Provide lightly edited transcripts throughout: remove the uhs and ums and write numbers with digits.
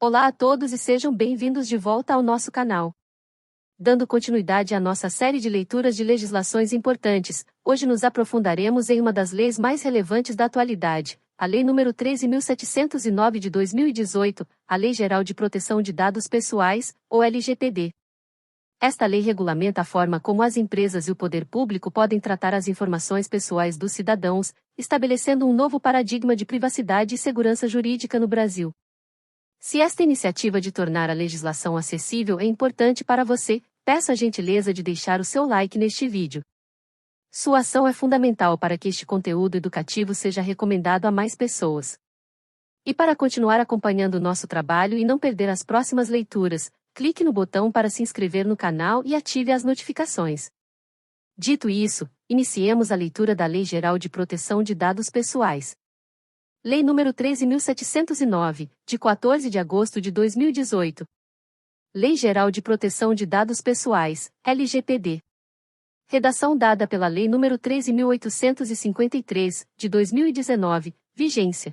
Olá a todos e sejam bem-vindos de volta ao nosso canal. Dando continuidade à nossa série de leituras de legislações importantes, hoje nos aprofundaremos em uma das leis mais relevantes da atualidade, a Lei nº 13.709 de 2018, a Lei Geral de Proteção de Dados Pessoais, ou LGPD. Esta lei regulamenta a forma como as empresas e o poder público podem tratar as informações pessoais dos cidadãos, estabelecendo um novo paradigma de privacidade e segurança jurídica no Brasil. Se esta iniciativa de tornar a legislação acessível é importante para você, peço a gentileza de deixar o seu like neste vídeo. Sua ação é fundamental para que este conteúdo educativo seja recomendado a mais pessoas. E para continuar acompanhando o nosso trabalho e não perder as próximas leituras, clique no botão para se inscrever no canal e ative as notificações. Dito isso, iniciemos a leitura da Lei Geral de Proteção de Dados Pessoais. Lei nº 13.709, de 14 de agosto de 2018. Lei Geral de Proteção de Dados Pessoais, LGPD. Redação dada pela Lei nº 13.853, de 2019, vigência.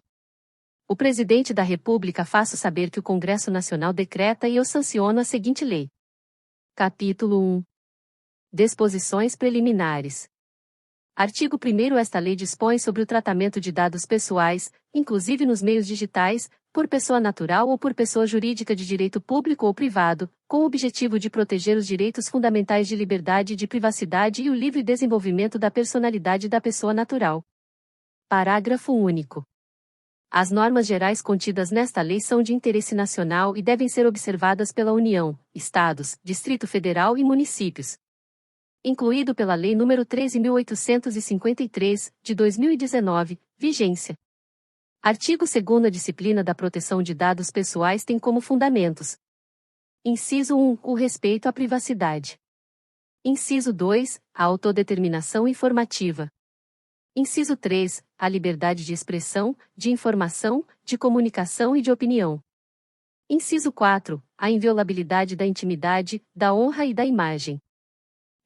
O Presidente da República faço saber que o Congresso Nacional decreta e eu sanciono a seguinte lei. Capítulo 1. Disposições preliminares. Artigo 1º. Esta lei dispõe sobre o tratamento de dados pessoais, inclusive nos meios digitais, por pessoa natural ou por pessoa jurídica de direito público ou privado, com o objetivo de proteger os direitos fundamentais de liberdade e de privacidade e o livre desenvolvimento da personalidade da pessoa natural. Parágrafo único. As normas gerais contidas nesta lei são de interesse nacional e devem ser observadas pela União, Estados, Distrito Federal e municípios. Incluído pela Lei nº 13.853, de 2019, vigência. Artigo 2º. A disciplina da proteção de dados pessoais tem como fundamentos. Inciso 1. O respeito à privacidade. Inciso 2. A autodeterminação informativa. Inciso 3. A liberdade de expressão, de informação, de comunicação e de opinião. Inciso 4. A inviolabilidade da intimidade, da honra e da imagem.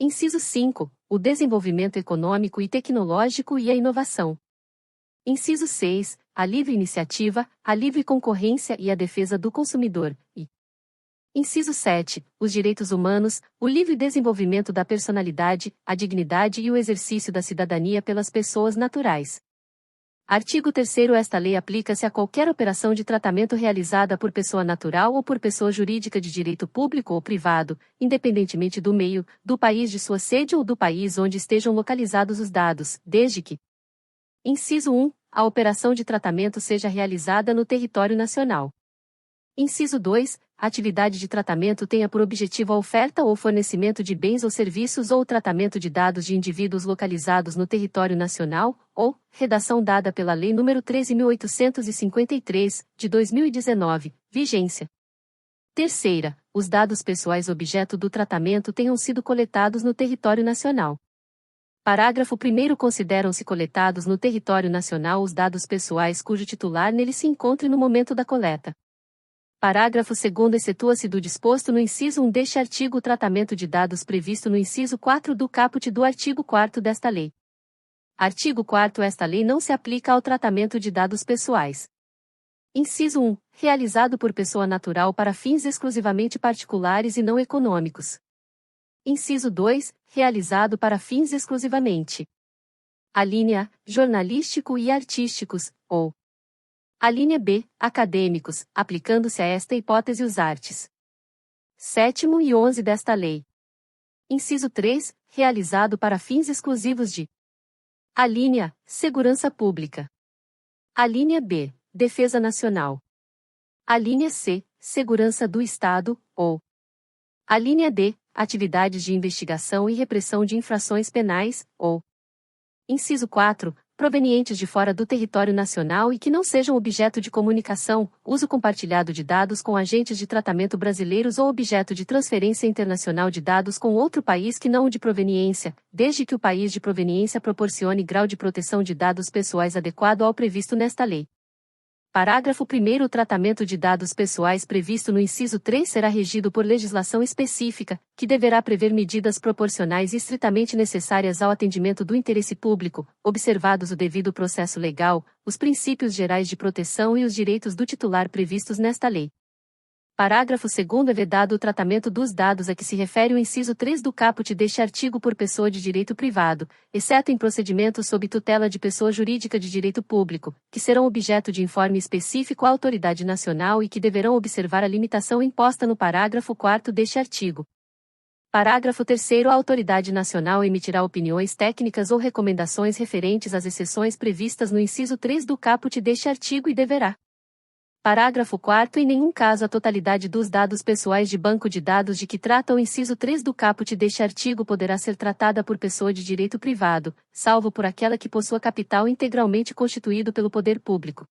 Inciso 5. O desenvolvimento econômico e tecnológico e a inovação. Inciso 6. A livre iniciativa, a livre concorrência e a defesa do consumidor. E Inciso 7. Os direitos humanos, o livre desenvolvimento da personalidade, a dignidade e o exercício da cidadania pelas pessoas naturais. Artigo 3º. Esta lei aplica-se a qualquer operação de tratamento realizada por pessoa natural ou por pessoa jurídica de direito público ou privado, independentemente do meio, do país de sua sede ou do país onde estejam localizados os dados, desde que: Inciso 1. A operação de tratamento seja realizada no território nacional. Inciso 2. A atividade de tratamento tenha por objetivo a oferta ou fornecimento de bens ou serviços ou o tratamento de dados de indivíduos localizados no território nacional, ou, redação dada pela Lei nº 13.853, de 2019, vigência. Terceira. Os dados pessoais objeto do tratamento tenham sido coletados no território nacional. Parágrafo 1º. Consideram-se coletados no território nacional os dados pessoais cujo titular nele se encontre no momento da coleta. Parágrafo 2º. Excetua-se do disposto no inciso 1 deste artigo o tratamento de dados previsto no inciso 4 do caput do artigo 4º desta lei. Artigo 4º. Esta lei não se aplica ao tratamento de dados pessoais. Inciso 1. Realizado por pessoa natural para fins exclusivamente particulares e não econômicos. Inciso 2. Realizado para fins exclusivamente: alínea A. Jornalístico e artísticos, ou alínea B. Acadêmicos, aplicando-se a esta hipótese os artes 7º e 11 desta lei. Inciso 3. Realizado para fins exclusivos de: alínea A. Segurança pública. Alínea B. Defesa nacional. Alínea C. Segurança do Estado, ou alínea D. Atividades de investigação e repressão de infrações penais, ou inciso 4. Provenientes de fora do território nacional e que não sejam objeto de comunicação, uso compartilhado de dados com agentes de tratamento brasileiros ou objeto de transferência internacional de dados com outro país que não o de proveniência, desde que o país de proveniência proporcione grau de proteção de dados pessoais adequado ao previsto nesta lei. Parágrafo 1º. O tratamento de dados pessoais previsto no inciso 3 será regido por legislação específica, que deverá prever medidas proporcionais e estritamente necessárias ao atendimento do interesse público, observados o devido processo legal, os princípios gerais de proteção e os direitos do titular previstos nesta lei. Parágrafo 2º é vedado o tratamento dos dados a que se refere o inciso 3 do caput deste artigo por pessoa de direito privado, exceto em procedimentos sob tutela de pessoa jurídica de direito público, que serão objeto de informe específico à autoridade nacional e que deverão observar a limitação imposta no parágrafo 4º deste artigo. Parágrafo 3º A autoridade nacional emitirá opiniões técnicas ou recomendações referentes às exceções previstas no inciso 3 do caput deste artigo e deverá. Parágrafo 4º Em nenhum caso a totalidade dos dados pessoais de banco de dados de que trata o inciso 3 do caput deste artigo poderá ser tratada por pessoa de direito privado, salvo por aquela que possua capital integralmente constituído pelo poder público.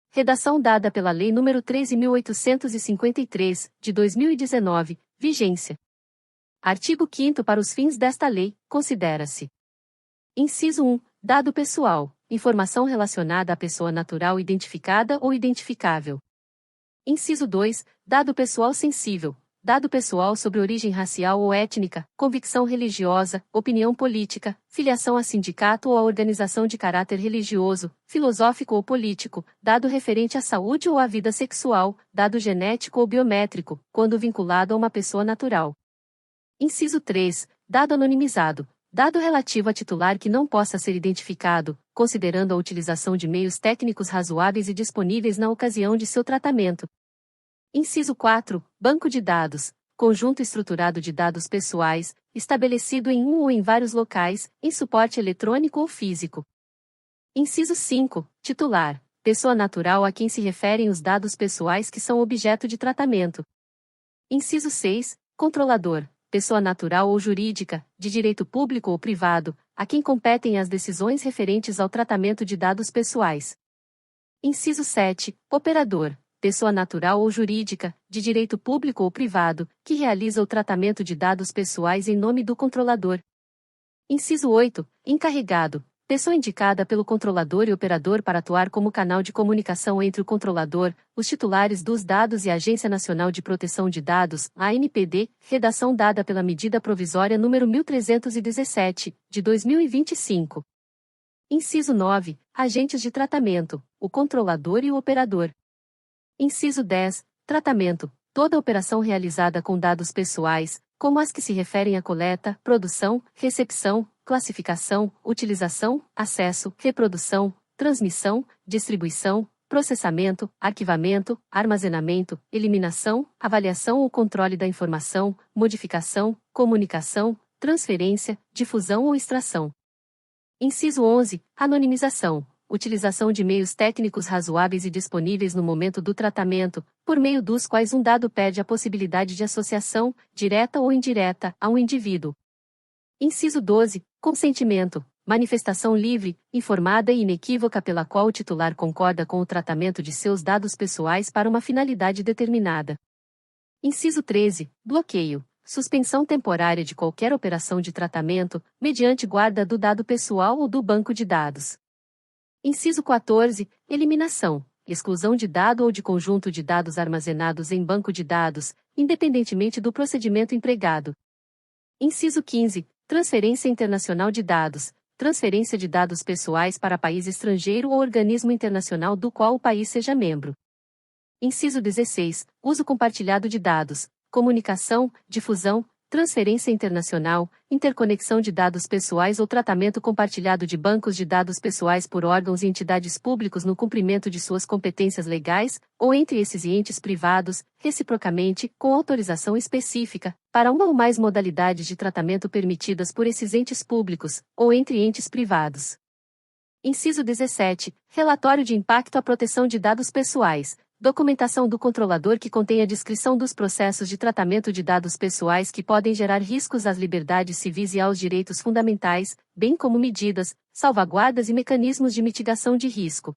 Redação dada pela Lei nº 13.853, de 2019, vigência. Artigo 5º Para os fins desta lei, considera-se: inciso 1. Dado pessoal. Informação relacionada à pessoa natural identificada ou identificável. Inciso 2. Dado pessoal sensível. Dado pessoal sobre origem racial ou étnica, convicção religiosa, opinião política, filiação a sindicato ou a organização de caráter religioso, filosófico ou político, dado referente à saúde ou à vida sexual, dado genético ou biométrico, quando vinculado a uma pessoa natural. Inciso 3. Dado anonimizado. Dado relativo a titular que não possa ser identificado, considerando a utilização de meios técnicos razoáveis e disponíveis na ocasião de seu tratamento. Inciso 4. Banco de dados. Conjunto estruturado de dados pessoais, estabelecido em um ou em vários locais, em suporte eletrônico ou físico. Inciso 5. Titular. Pessoa natural a quem se referem os dados pessoais que são objeto de tratamento. Inciso 6. Controlador. Pessoa natural ou jurídica, de direito público ou privado, a quem competem as decisões referentes ao tratamento de dados pessoais. Inciso 7. Operador. Pessoa natural ou jurídica, de direito público ou privado, que realiza o tratamento de dados pessoais em nome do controlador. Inciso 8. Encarregado. Pessoa indicada pelo controlador e operador para atuar como canal de comunicação entre o controlador, os titulares dos dados e a Agência Nacional de Proteção de Dados, ANPD, redação dada pela Medida Provisória nº 1317, de 2025. Inciso 9. Agentes de tratamento, o controlador e o operador. Inciso 10. Tratamento. Toda operação realizada com dados pessoais, como as que se referem à coleta, produção, recepção, classificação, utilização, acesso, reprodução, transmissão, distribuição, processamento, arquivamento, armazenamento, eliminação, avaliação ou controle da informação, modificação, comunicação, transferência, difusão ou extração. Inciso 11. Anonimização. Utilização de meios técnicos razoáveis e disponíveis no momento do tratamento, por meio dos quais um dado perde a possibilidade de associação, direta ou indireta, a um indivíduo. Inciso 12. Consentimento. Manifestação livre, informada e inequívoca pela qual o titular concorda com o tratamento de seus dados pessoais para uma finalidade determinada. Inciso 13. Bloqueio. Suspensão temporária de qualquer operação de tratamento, mediante guarda do dado pessoal ou do banco de dados. Inciso 14. Eliminação. Exclusão de dado ou de conjunto de dados armazenados em banco de dados, independentemente do procedimento empregado. Inciso 15. Transferência internacional de dados. Transferência de dados pessoais para país estrangeiro ou organismo internacional do qual o país seja membro. Inciso 16. Uso compartilhado de dados. Comunicação, difusão, transferência internacional, interconexão de dados pessoais ou tratamento compartilhado de bancos de dados pessoais por órgãos e entidades públicos no cumprimento de suas competências legais, ou entre esses e entes privados, reciprocamente, com autorização específica, para uma ou mais modalidades de tratamento permitidas por esses entes públicos, ou entre entes privados. Inciso 17. Relatório de impacto à proteção de dados pessoais. Documentação do controlador que contém a descrição dos processos de tratamento de dados pessoais que podem gerar riscos às liberdades civis e aos direitos fundamentais, bem como medidas, salvaguardas e mecanismos de mitigação de risco.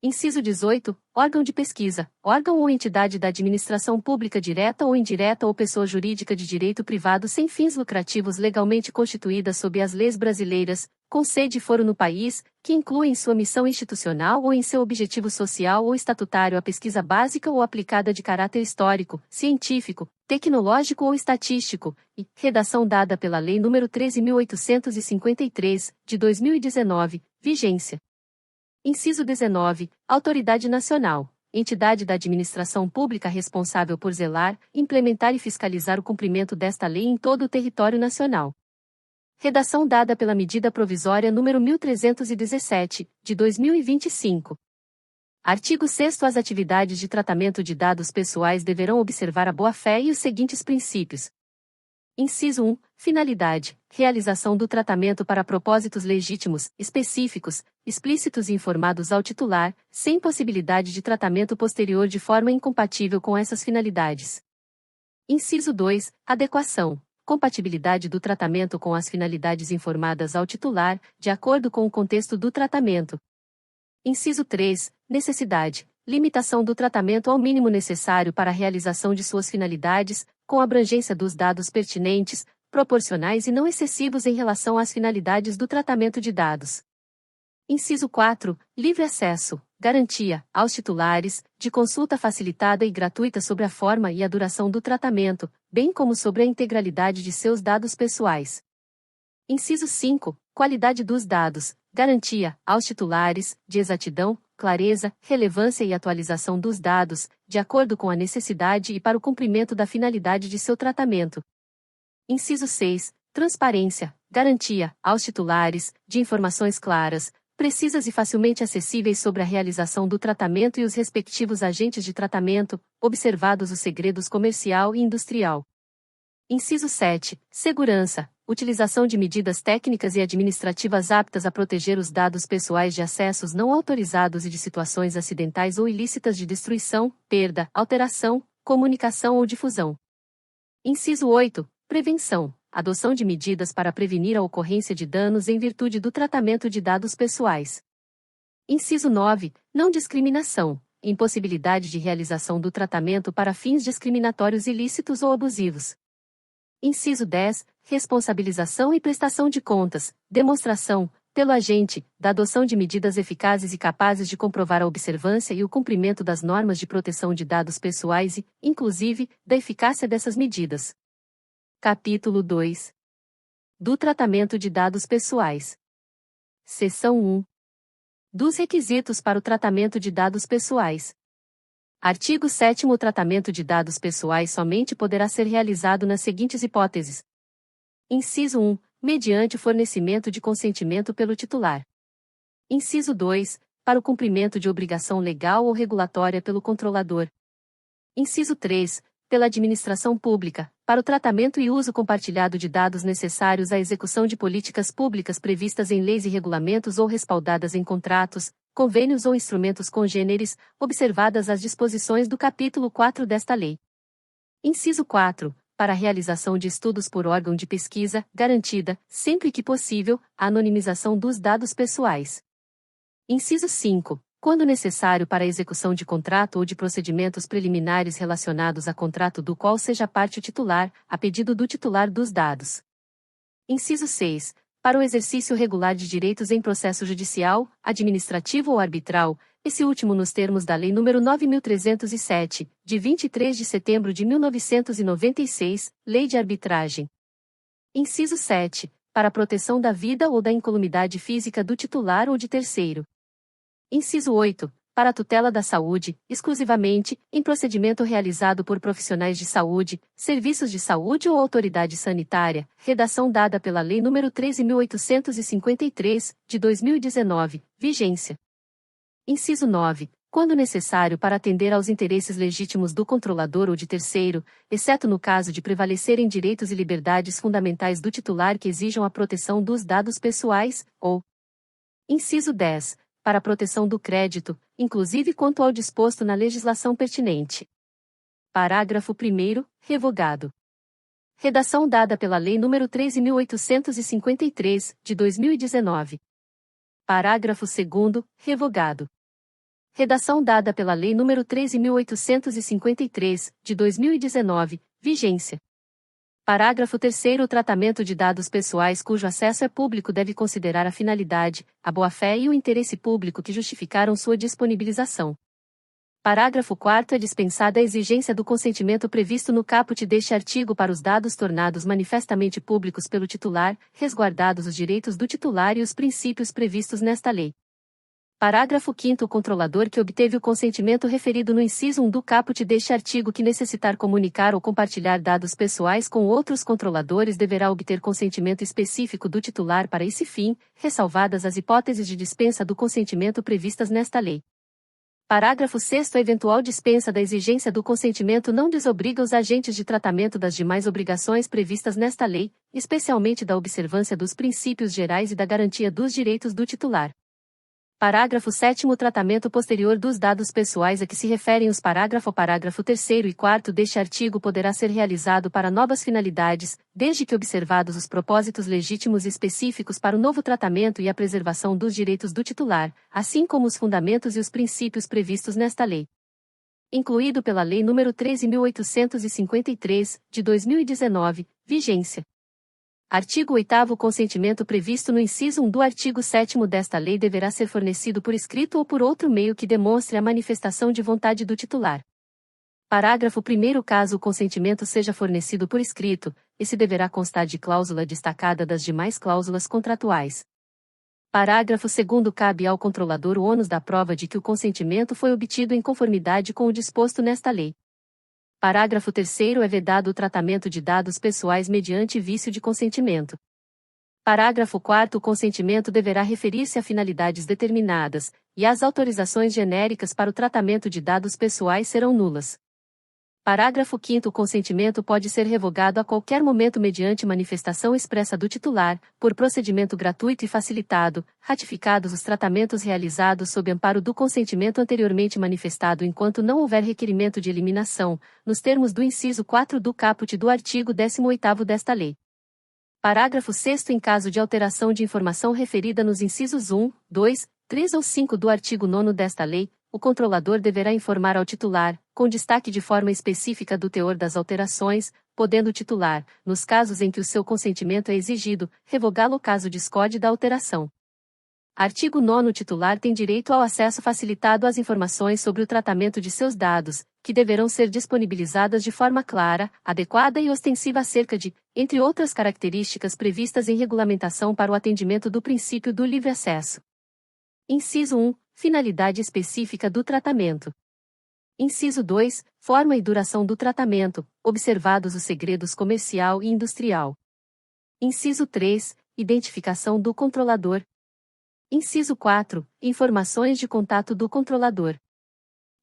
Inciso 18. Órgão de pesquisa, órgão ou entidade da administração pública direta ou indireta ou pessoa jurídica de direito privado sem fins lucrativos legalmente constituída sob as leis brasileiras, com sede e foro no país, que inclui em sua missão institucional ou em seu objetivo social ou estatutário a pesquisa básica ou aplicada de caráter histórico, científico, tecnológico ou estatístico, e redação dada pela Lei nº 13.853, de 2019, vigência. Inciso 19. Autoridade Nacional. entidade da administração pública responsável por zelar, implementar e fiscalizar o cumprimento desta lei em todo o território nacional. Redação dada pela Medida Provisória número 1317, de 2025. Artigo 6º. As atividades de tratamento de dados pessoais deverão observar a boa-fé e os seguintes princípios. Inciso 1. Finalidade: realização do tratamento para propósitos legítimos, específicos, explícitos e informados ao titular, sem possibilidade de tratamento posterior de forma incompatível com essas finalidades. Inciso 2. Adequação: compatibilidade do tratamento com as finalidades informadas ao titular, de acordo com o contexto do tratamento. Inciso 3. Necessidade: limitação do tratamento ao mínimo necessário para a realização de suas finalidades, com abrangência dos dados pertinentes, proporcionais e não excessivos em relação às finalidades do tratamento de dados. Inciso 4. Livre acesso: garantia, aos titulares, de consulta facilitada e gratuita sobre a forma e a duração do tratamento, bem como sobre a integralidade de seus dados pessoais. Inciso 5. Qualidade dos dados: garantia, aos titulares, de exatidão, clareza, relevância e atualização dos dados, de acordo com a necessidade e para o cumprimento da finalidade de seu tratamento. Inciso 6. Transparência: garantia, aos titulares, de informações claras, precisas e facilmente acessíveis sobre a realização do tratamento e os respectivos agentes de tratamento, observados os segredos comercial e industrial. Inciso 7. Segurança: utilização de medidas técnicas e administrativas aptas a proteger os dados pessoais de acessos não autorizados e de situações acidentais ou ilícitas de destruição, perda, alteração, comunicação ou difusão. Inciso 8. Prevenção: adoção de medidas para prevenir a ocorrência de danos em virtude do tratamento de dados pessoais. Inciso 9. Não discriminação: impossibilidade de realização do tratamento para fins discriminatórios ilícitos ou abusivos. Inciso 10. Responsabilização e prestação de contas, demonstração, pelo agente, da adoção de medidas eficazes e capazes de comprovar a observância e o cumprimento das normas de proteção de dados pessoais e, inclusive, da eficácia dessas medidas. Capítulo 2. Do tratamento de dados pessoais. Seção 1. Dos requisitos para o tratamento de dados pessoais. Artigo 7º. O tratamento de dados pessoais somente poderá ser realizado nas seguintes hipóteses. Inciso 1. Mediante fornecimento de consentimento pelo titular. Inciso 2. Para o cumprimento de obrigação legal ou regulatória pelo controlador. Inciso 3. Pela administração pública, para o tratamento e uso compartilhado de dados necessários à execução de políticas públicas previstas em leis e regulamentos ou respaldadas em contratos, convênios ou instrumentos congêneres, observadas as disposições do capítulo 4 desta lei. Inciso 4. Para a realização de estudos por órgão de pesquisa, garantida, sempre que possível, a anonimização dos dados pessoais. Inciso 5. Quando necessário para a execução de contrato ou de procedimentos preliminares relacionados a contrato do qual seja parte o titular, a pedido do titular dos dados. Inciso 6. Para o exercício regular de direitos em processo judicial, administrativo ou arbitral, esse último nos termos da Lei nº 9.307, de 23 de setembro de 1996, Lei de Arbitragem. Inciso 7. Para a proteção da vida ou da incolumidade física do titular ou de terceiro. Inciso 8. Para a tutela da saúde, exclusivamente, em procedimento realizado por profissionais de saúde, serviços de saúde ou autoridade sanitária, redação dada pela Lei nº 13.853, de 2019, vigência. Inciso 9. Quando necessário para atender aos interesses legítimos do controlador ou de terceiro, exceto no caso de prevalecerem direitos e liberdades fundamentais do titular que exijam a proteção dos dados pessoais, ou. Inciso 10. Para a proteção do crédito, inclusive quanto ao disposto na legislação pertinente. Parágrafo 1º, revogado. Redação dada pela Lei nº 13.853, de 2019. Parágrafo 2º, revogado. Redação dada pela Lei nº 13.853, de 2019, vigência. Parágrafo 3º. O tratamento de dados pessoais cujo acesso é público deve considerar a finalidade, a boa-fé e o interesse público que justificaram sua disponibilização. Parágrafo 4º. É dispensada a exigência do consentimento previsto no caput deste artigo para os dados tornados manifestamente públicos pelo titular, resguardados os direitos do titular e os princípios previstos nesta lei. Parágrafo 5º. O controlador que obteve o consentimento referido no inciso 1 do caput deste artigo que necessitar comunicar ou compartilhar dados pessoais com outros controladores deverá obter consentimento específico do titular para esse fim, ressalvadas as hipóteses de dispensa do consentimento previstas nesta lei. Parágrafo 6º. A eventual dispensa da exigência do consentimento não desobriga os agentes de tratamento das demais obrigações previstas nesta lei, especialmente da observância dos princípios gerais e da garantia dos direitos do titular. Parágrafo 7º. O tratamento posterior dos dados pessoais a que se referem os parágrafo 3º e 4º deste artigo poderá ser realizado para novas finalidades, desde que observados os propósitos legítimos e específicos para o novo tratamento e a preservação dos direitos do titular, assim como os fundamentos e os princípios previstos nesta lei. Incluído pela Lei nº 13.853, de 2019, vigência. Artigo 8º. O consentimento previsto no inciso 1 do artigo 7º desta lei deverá ser fornecido por escrito ou por outro meio que demonstre a manifestação de vontade do titular. Parágrafo 1º. Caso o consentimento seja fornecido por escrito, esse deverá constar de cláusula destacada das demais cláusulas contratuais. Parágrafo 2º. Cabe ao controlador o ônus da prova de que o consentimento foi obtido em conformidade com o disposto nesta lei. Parágrafo 3º. É vedado o tratamento de dados pessoais mediante vício de consentimento. Parágrafo 4º. O consentimento deverá referir-se a finalidades determinadas, e as autorizações genéricas para o tratamento de dados pessoais serão nulas. Parágrafo 5º. O consentimento pode ser revogado a qualquer momento mediante manifestação expressa do titular, por procedimento gratuito e facilitado, ratificados os tratamentos realizados sob amparo do consentimento anteriormente manifestado enquanto não houver requerimento de eliminação, nos termos do inciso 4 do caput do artigo 18º desta lei. Parágrafo 6º. Em caso de alteração de informação referida nos incisos 1, 2, 3 ou 5 do artigo 9º desta lei, o controlador deverá informar ao titular, com destaque de forma específica do teor das alterações, podendo o titular, nos casos em que o seu consentimento é exigido, revogá-lo caso discorde da alteração. Artigo 9º. O titular tem direito ao acesso facilitado às informações sobre o tratamento de seus dados, que deverão ser disponibilizadas de forma clara, adequada e ostensiva acerca de, entre outras características previstas em regulamentação para o atendimento do princípio do livre acesso. Inciso 1. Finalidade específica do tratamento. Inciso 2. Forma e duração do tratamento, observados os segredos comercial e industrial. Inciso 3. Identificação do controlador. Inciso 4. Informações de contato do controlador.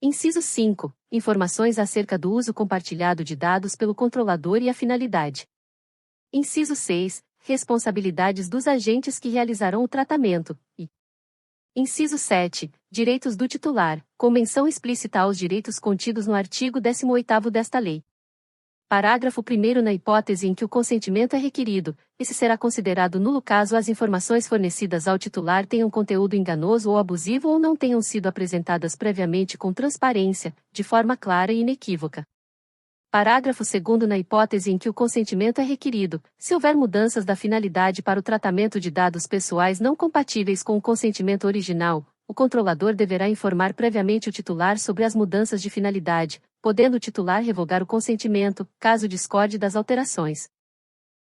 Inciso 5. Informações acerca do uso compartilhado de dados pelo controlador e a finalidade. Inciso 6. Responsabilidades dos agentes que realizarão o tratamento, e Inciso 7. Direitos do titular, com menção explícita aos direitos contidos no artigo 18º desta lei. Parágrafo 1º. Na hipótese em que o consentimento é requerido, esse será considerado nulo caso as informações fornecidas ao titular tenham conteúdo enganoso ou abusivo ou não tenham sido apresentadas previamente com transparência, de forma clara e inequívoca. Parágrafo 2º. Na hipótese em que o consentimento é requerido, se houver mudanças da finalidade para o tratamento de dados pessoais não compatíveis com o consentimento original, o controlador deverá informar previamente o titular sobre as mudanças de finalidade, podendo o titular revogar o consentimento, caso discorde das alterações.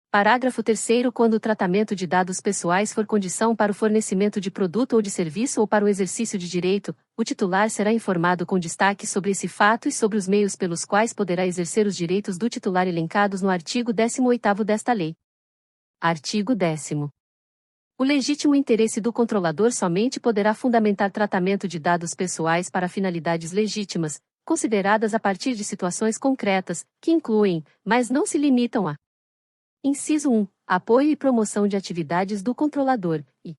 Parágrafo 3º. Quando o tratamento de dados pessoais for condição para o fornecimento de produto ou de serviço ou para o exercício de direito, o titular será informado com destaque sobre esse fato e sobre os meios pelos quais poderá exercer os direitos do titular elencados no artigo 18º desta lei. Artigo 10º. O legítimo interesse do controlador somente poderá fundamentar tratamento de dados pessoais para finalidades legítimas, consideradas a partir de situações concretas, que incluem, mas não se limitam a: Inciso 1. Apoio e promoção de atividades do controlador, e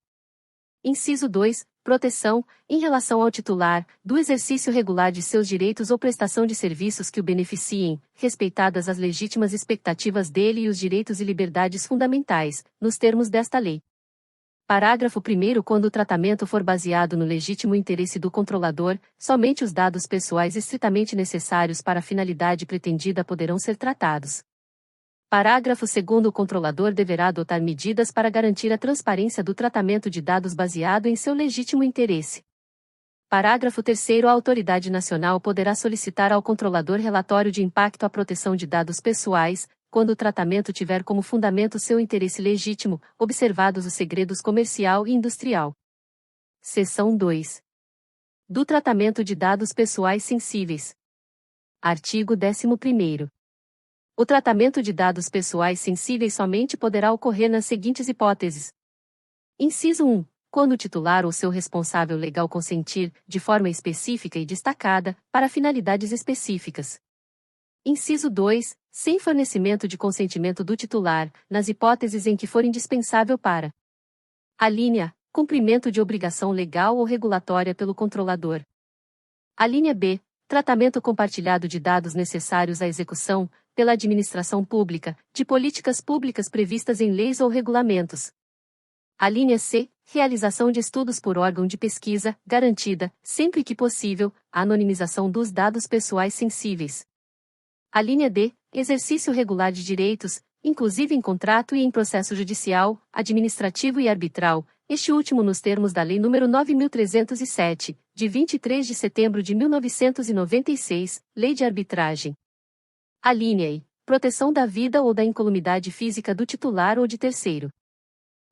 Inciso 2. Proteção, em relação ao titular, do exercício regular de seus direitos ou prestação de serviços que o beneficiem, respeitadas as legítimas expectativas dele e os direitos e liberdades fundamentais, nos termos desta lei. Parágrafo 1º. Quando o tratamento for baseado no legítimo interesse do controlador, somente os dados pessoais estritamente necessários para a finalidade pretendida poderão ser tratados. Parágrafo 2º. O controlador deverá adotar medidas para garantir a transparência do tratamento de dados baseado em seu legítimo interesse. Parágrafo 3º. A autoridade nacional poderá solicitar ao controlador relatório de impacto à proteção de dados pessoais, quando o tratamento tiver como fundamento seu interesse legítimo, observados os segredos comercial e industrial. Seção 2. do tratamento de dados pessoais sensíveis. Artigo 11º. O tratamento de dados pessoais sensíveis somente poderá ocorrer nas seguintes hipóteses. Inciso 1. Quando o titular ou seu responsável legal consentir, de forma específica e destacada, para finalidades específicas. Inciso 2. Sem fornecimento de consentimento do titular, nas hipóteses em que for indispensável para a. Cumprimento de obrigação legal ou regulatória pelo controlador. A. B. Tratamento compartilhado de dados necessários à execução, pela administração pública, de políticas públicas previstas em leis ou regulamentos. A. C. Realização de estudos por órgão de pesquisa, garantida, sempre que possível, a anonimização dos dados pessoais sensíveis. A. D. Exercício regular de direitos, inclusive em contrato e em processo judicial, administrativo e arbitral, este último nos termos da Lei nº 9.307, de 23 de setembro de 1996, Lei de Arbitragem. A. E. Proteção da vida ou da incolumidade física do titular ou de terceiro.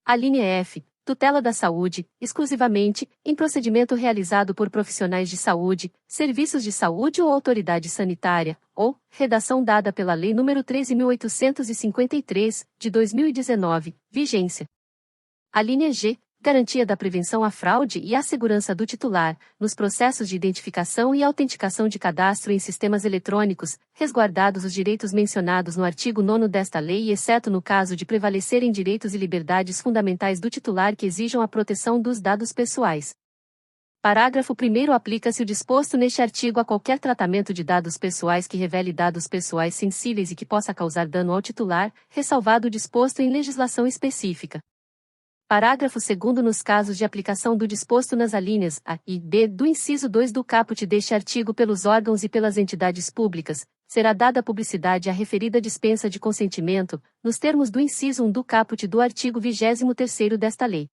A. F. Tutela da saúde, exclusivamente, em procedimento realizado por profissionais de saúde, serviços de saúde ou autoridade sanitária, ou, redação dada pela Lei nº 13.853, de 2019, vigência. A. G. Garantia da prevenção à fraude e à segurança do titular, nos processos de identificação e autenticação de cadastro em sistemas eletrônicos, resguardados os direitos mencionados no artigo 9º desta lei, exceto no caso de prevalecerem direitos e liberdades fundamentais do titular que exijam a proteção dos dados pessoais. Parágrafo 1º. Aplica-se o disposto neste artigo a qualquer tratamento de dados pessoais que revele dados pessoais sensíveis e que possa causar dano ao titular, ressalvado o disposto em legislação específica. Parágrafo 2º. Nos casos de aplicação do disposto nas alíneas A e B do inciso 2 do caput deste artigo pelos órgãos e pelas entidades públicas, será dada publicidade à referida dispensa de consentimento, nos termos do inciso 1 do caput do artigo 23º desta lei.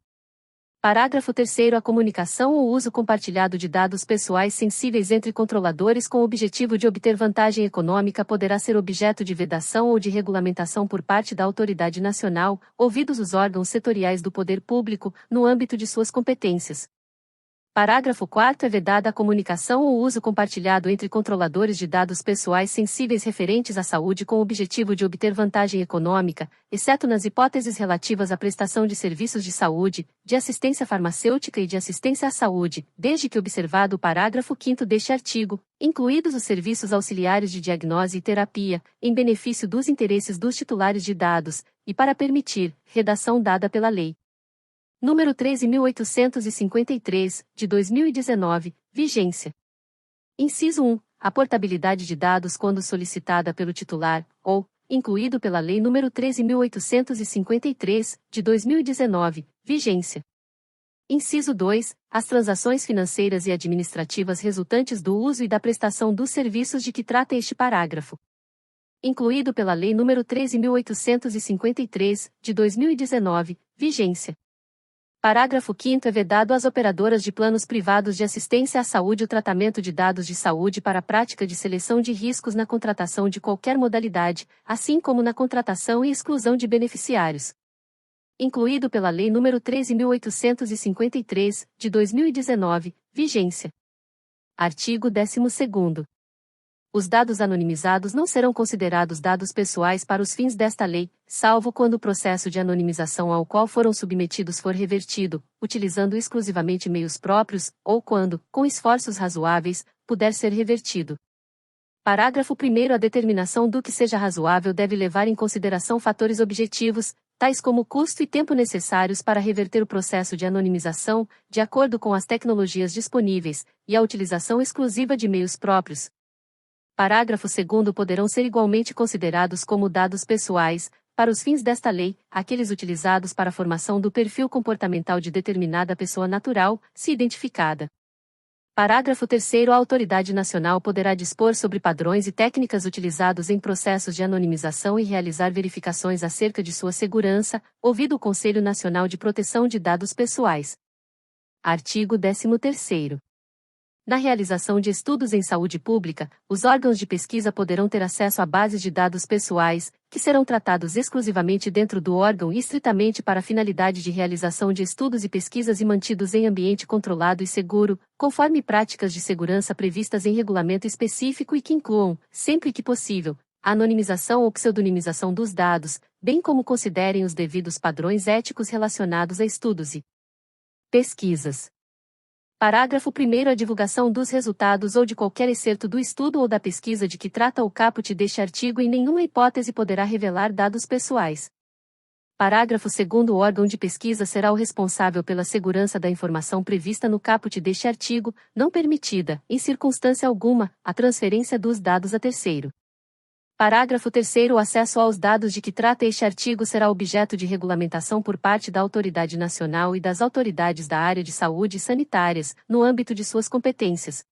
Parágrafo 3º. A comunicação ou uso compartilhado de dados pessoais sensíveis entre controladores com o objetivo de obter vantagem econômica poderá ser objeto de vedação ou de regulamentação por parte da autoridade nacional, ouvidos os órgãos setoriais do poder público, no âmbito de suas competências. Parágrafo 4º. É vedada a comunicação ou uso compartilhado entre controladores de dados pessoais sensíveis referentes à saúde com o objetivo de obter vantagem econômica, exceto nas hipóteses relativas à prestação de serviços de saúde, de assistência farmacêutica e de assistência à saúde, desde que observado o parágrafo 5º deste artigo, incluídos os serviços auxiliares de diagnose e terapia, em benefício dos interesses dos titulares de dados, e para permitir, redação dada pela Lei número 13.853, de 2019, vigência. Inciso 1. A portabilidade de dados quando solicitada pelo titular, ou, incluído pela Lei nº 13.853, de 2019, vigência. Inciso 2. As transações financeiras e administrativas resultantes do uso e da prestação dos serviços de que trata este parágrafo. Incluído pela Lei nº 13.853, de 2019, vigência. Parágrafo 5º. É vedado às operadoras de planos privados de assistência à saúde o tratamento de dados de saúde para a prática de seleção de riscos na contratação de qualquer modalidade, assim como na contratação e exclusão de beneficiários. Incluído pela Lei nº 13.853, de 2019, vigência. Artigo 12º. Os dados anonimizados não serão considerados dados pessoais para os fins desta lei, salvo quando o processo de anonimização ao qual foram submetidos for revertido, utilizando exclusivamente meios próprios, ou quando, com esforços razoáveis, puder ser revertido. Parágrafo 1º. A determinação do que seja razoável deve levar em consideração fatores objetivos, tais como o custo e tempo necessários para reverter o processo de anonimização, de acordo com as tecnologias disponíveis, e a utilização exclusiva de meios próprios. Parágrafo 2º. Poderão ser igualmente considerados como dados pessoais, para os fins desta lei, aqueles utilizados para a formação do perfil comportamental de determinada pessoa natural, se identificada. Parágrafo 3º. A autoridade nacional poderá dispor sobre padrões e técnicas utilizados em processos de anonimização e realizar verificações acerca de sua segurança, ouvido o Conselho Nacional de Proteção de Dados Pessoais. Artigo 13º. Na realização de estudos em saúde pública, os órgãos de pesquisa poderão ter acesso a bases de dados pessoais, que serão tratados exclusivamente dentro do órgão e estritamente para a finalidade de realização de estudos e pesquisas e mantidos em ambiente controlado e seguro, conforme práticas de segurança previstas em regulamento específico e que incluam, sempre que possível, a anonimização ou pseudonimização dos dados, bem como considerem os devidos padrões éticos relacionados a estudos e pesquisas. Parágrafo 1º. A divulgação dos resultados ou de qualquer excerto do estudo ou da pesquisa de que trata o caput deste artigo em nenhuma hipótese poderá revelar dados pessoais. Parágrafo 2º. O órgão de pesquisa será o responsável pela segurança da informação prevista no caput deste artigo, não permitida, em circunstância alguma, a transferência dos dados a terceiro. Parágrafo 3º. O acesso aos dados de que trata este artigo será objeto de regulamentação por parte da Autoridade Nacional e das autoridades da área de saúde e sanitárias, no âmbito de suas competências.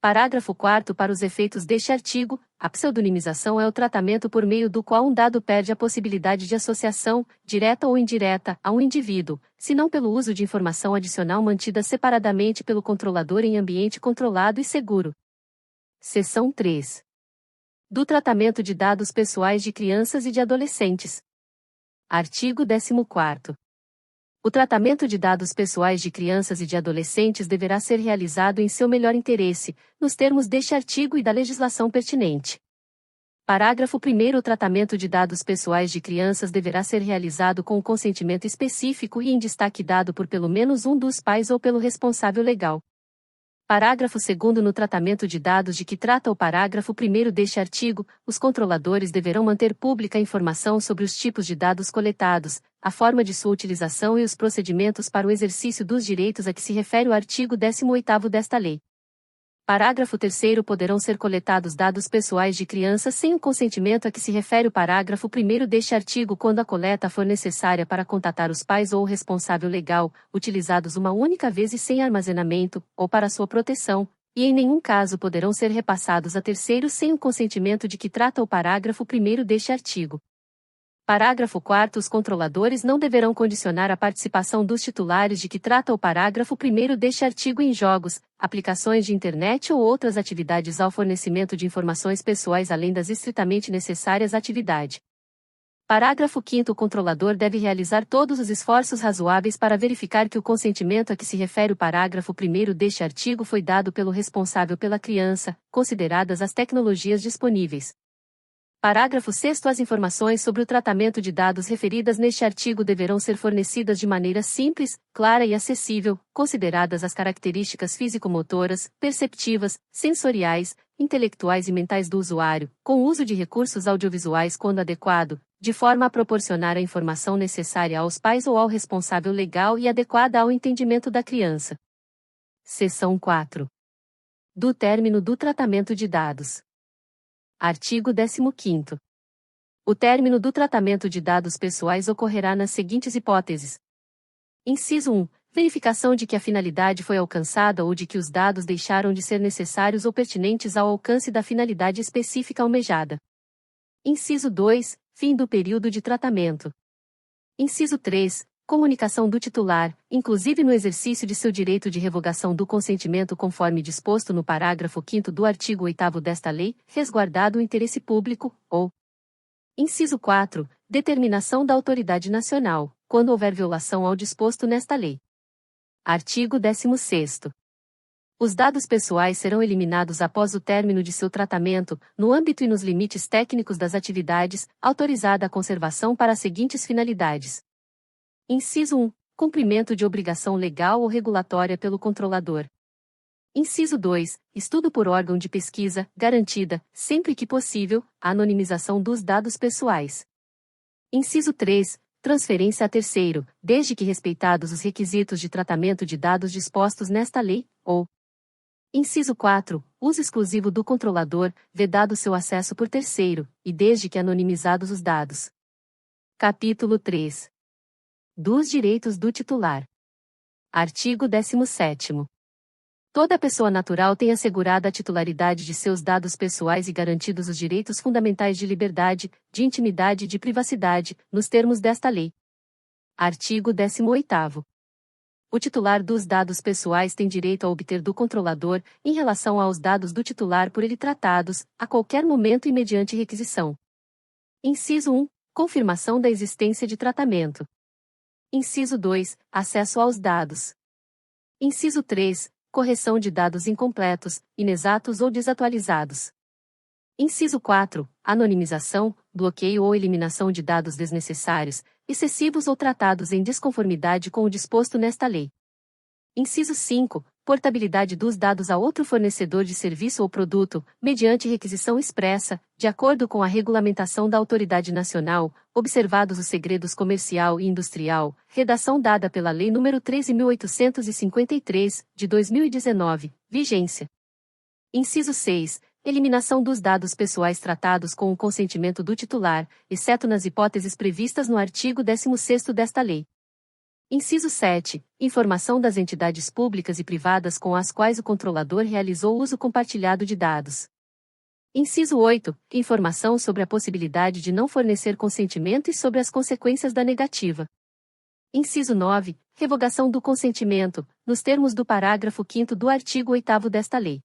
Parágrafo 4º. Para os efeitos deste artigo, a pseudonimização é o tratamento por meio do qual um dado perde a possibilidade de associação, direta ou indireta, a um indivíduo, se não pelo uso de informação adicional mantida separadamente pelo controlador em ambiente controlado e seguro. Seção 3. Do tratamento de dados pessoais de crianças e de adolescentes. Artigo 14º. O tratamento de dados pessoais de crianças e de adolescentes deverá ser realizado em seu melhor interesse, nos termos deste artigo e da legislação pertinente. Parágrafo 1º. O tratamento de dados pessoais de crianças deverá ser realizado com o consentimento específico e em destaque dado por pelo menos um dos pais ou pelo responsável legal. Parágrafo 2º. No tratamento de dados de que trata o parágrafo 1º deste artigo, os controladores deverão manter pública a informação sobre os tipos de dados coletados, a forma de sua utilização e os procedimentos para o exercício dos direitos a que se refere o artigo 18º desta lei. Parágrafo 3º. Poderão ser coletados dados pessoais de crianças sem o consentimento a que se refere o parágrafo 1º deste artigo quando a coleta for necessária para contatar os pais ou o responsável legal, utilizados uma única vez e sem armazenamento, ou para sua proteção, e em nenhum caso poderão ser repassados a terceiros sem o consentimento de que trata o parágrafo 1º deste artigo. Parágrafo 4º. Os controladores não deverão condicionar a participação dos titulares de que trata o parágrafo 1º deste artigo em jogos, aplicações de internet ou outras atividades ao fornecimento de informações pessoais além das estritamente necessárias à atividade. Parágrafo 5º. O controlador deve realizar todos os esforços razoáveis para verificar que o consentimento a que se refere o parágrafo 1º deste artigo foi dado pelo responsável pela criança, consideradas as tecnologias disponíveis. Parágrafo 6º. As informações sobre o tratamento de dados referidas neste artigo deverão ser fornecidas de maneira simples, clara e acessível, consideradas as características físico-motoras, perceptivas, sensoriais, intelectuais e mentais do usuário, com o uso de recursos audiovisuais quando adequado, de forma a proporcionar a informação necessária aos pais ou ao responsável legal e adequada ao entendimento da criança. Seção 4. Do término do tratamento de dados. Artigo 15º. O término do tratamento de dados pessoais ocorrerá nas seguintes hipóteses. Inciso 1. Verificação de que a finalidade foi alcançada ou de que os dados deixaram de ser necessários ou pertinentes ao alcance da finalidade específica almejada. Inciso 2. Fim do período de tratamento. Inciso 3. Comunicação do titular, inclusive no exercício de seu direito de revogação do consentimento conforme disposto no parágrafo 5º do artigo 8º desta lei, resguardado o interesse público, ou. Inciso 4. Determinação da autoridade nacional, quando houver violação ao disposto nesta lei. Artigo 16º. Os dados pessoais serão eliminados após o término de seu tratamento, no âmbito e nos limites técnicos das atividades, autorizada a conservação para as seguintes finalidades. Inciso 1. Cumprimento de obrigação legal ou regulatória pelo controlador. Inciso 2. Estudo por órgão de pesquisa, garantida, sempre que possível, a anonimização dos dados pessoais. Inciso 3. Transferência a terceiro, desde que respeitados os requisitos de tratamento de dados dispostos nesta lei, ou. Inciso 4. Uso exclusivo do controlador, vedado seu acesso por terceiro, e desde que anonimizados os dados. Capítulo 3. Dos direitos do titular. Artigo 17º. Toda pessoa natural tem assegurada a titularidade de seus dados pessoais e garantidos os direitos fundamentais de liberdade, de intimidade e de privacidade, nos termos desta lei. Artigo 18º. O titular dos dados pessoais tem direito a obter do controlador, em relação aos dados do titular por ele tratados, a qualquer momento e mediante requisição. Inciso 1. Confirmação da existência de tratamento. Inciso 2. Acesso aos dados. Inciso 3. Correção de dados incompletos, inexatos ou desatualizados. Inciso 4. Anonimização, bloqueio ou eliminação de dados desnecessários, excessivos ou tratados em desconformidade com o disposto nesta lei. Inciso 5. Portabilidade dos dados a outro fornecedor de serviço ou produto, mediante requisição expressa, de acordo com a regulamentação da autoridade nacional, observados os segredos comercial e industrial, redação dada pela Lei nº 13.853, de 2019, vigência. Inciso 6. Eliminação dos dados pessoais tratados com o consentimento do titular, exceto nas hipóteses previstas no artigo 16º desta lei. Inciso 7. Informação das entidades públicas e privadas com as quais o controlador realizou uso compartilhado de dados. Inciso 8. Informação sobre a possibilidade de não fornecer consentimento e sobre as consequências da negativa. Inciso 9. Revogação do consentimento, nos termos do parágrafo 5º do artigo 8º desta lei.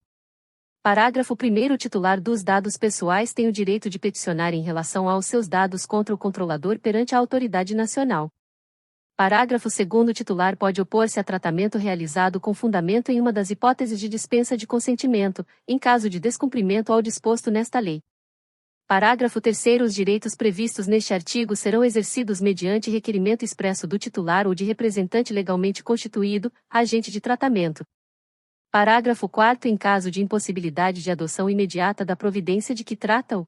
Parágrafo 1º. O titular dos dados pessoais tem o direito de peticionar em relação aos seus dados contra o controlador perante a autoridade nacional. Parágrafo 2º. O titular pode opor-se a tratamento realizado com fundamento em uma das hipóteses de dispensa de consentimento, em caso de descumprimento ao disposto nesta lei. Parágrafo 3º. Os direitos previstos neste artigo serão exercidos mediante requerimento expresso do titular ou de representante legalmente constituído, agente de tratamento. Parágrafo 4º. Em caso de impossibilidade de adoção imediata da providência de que trata o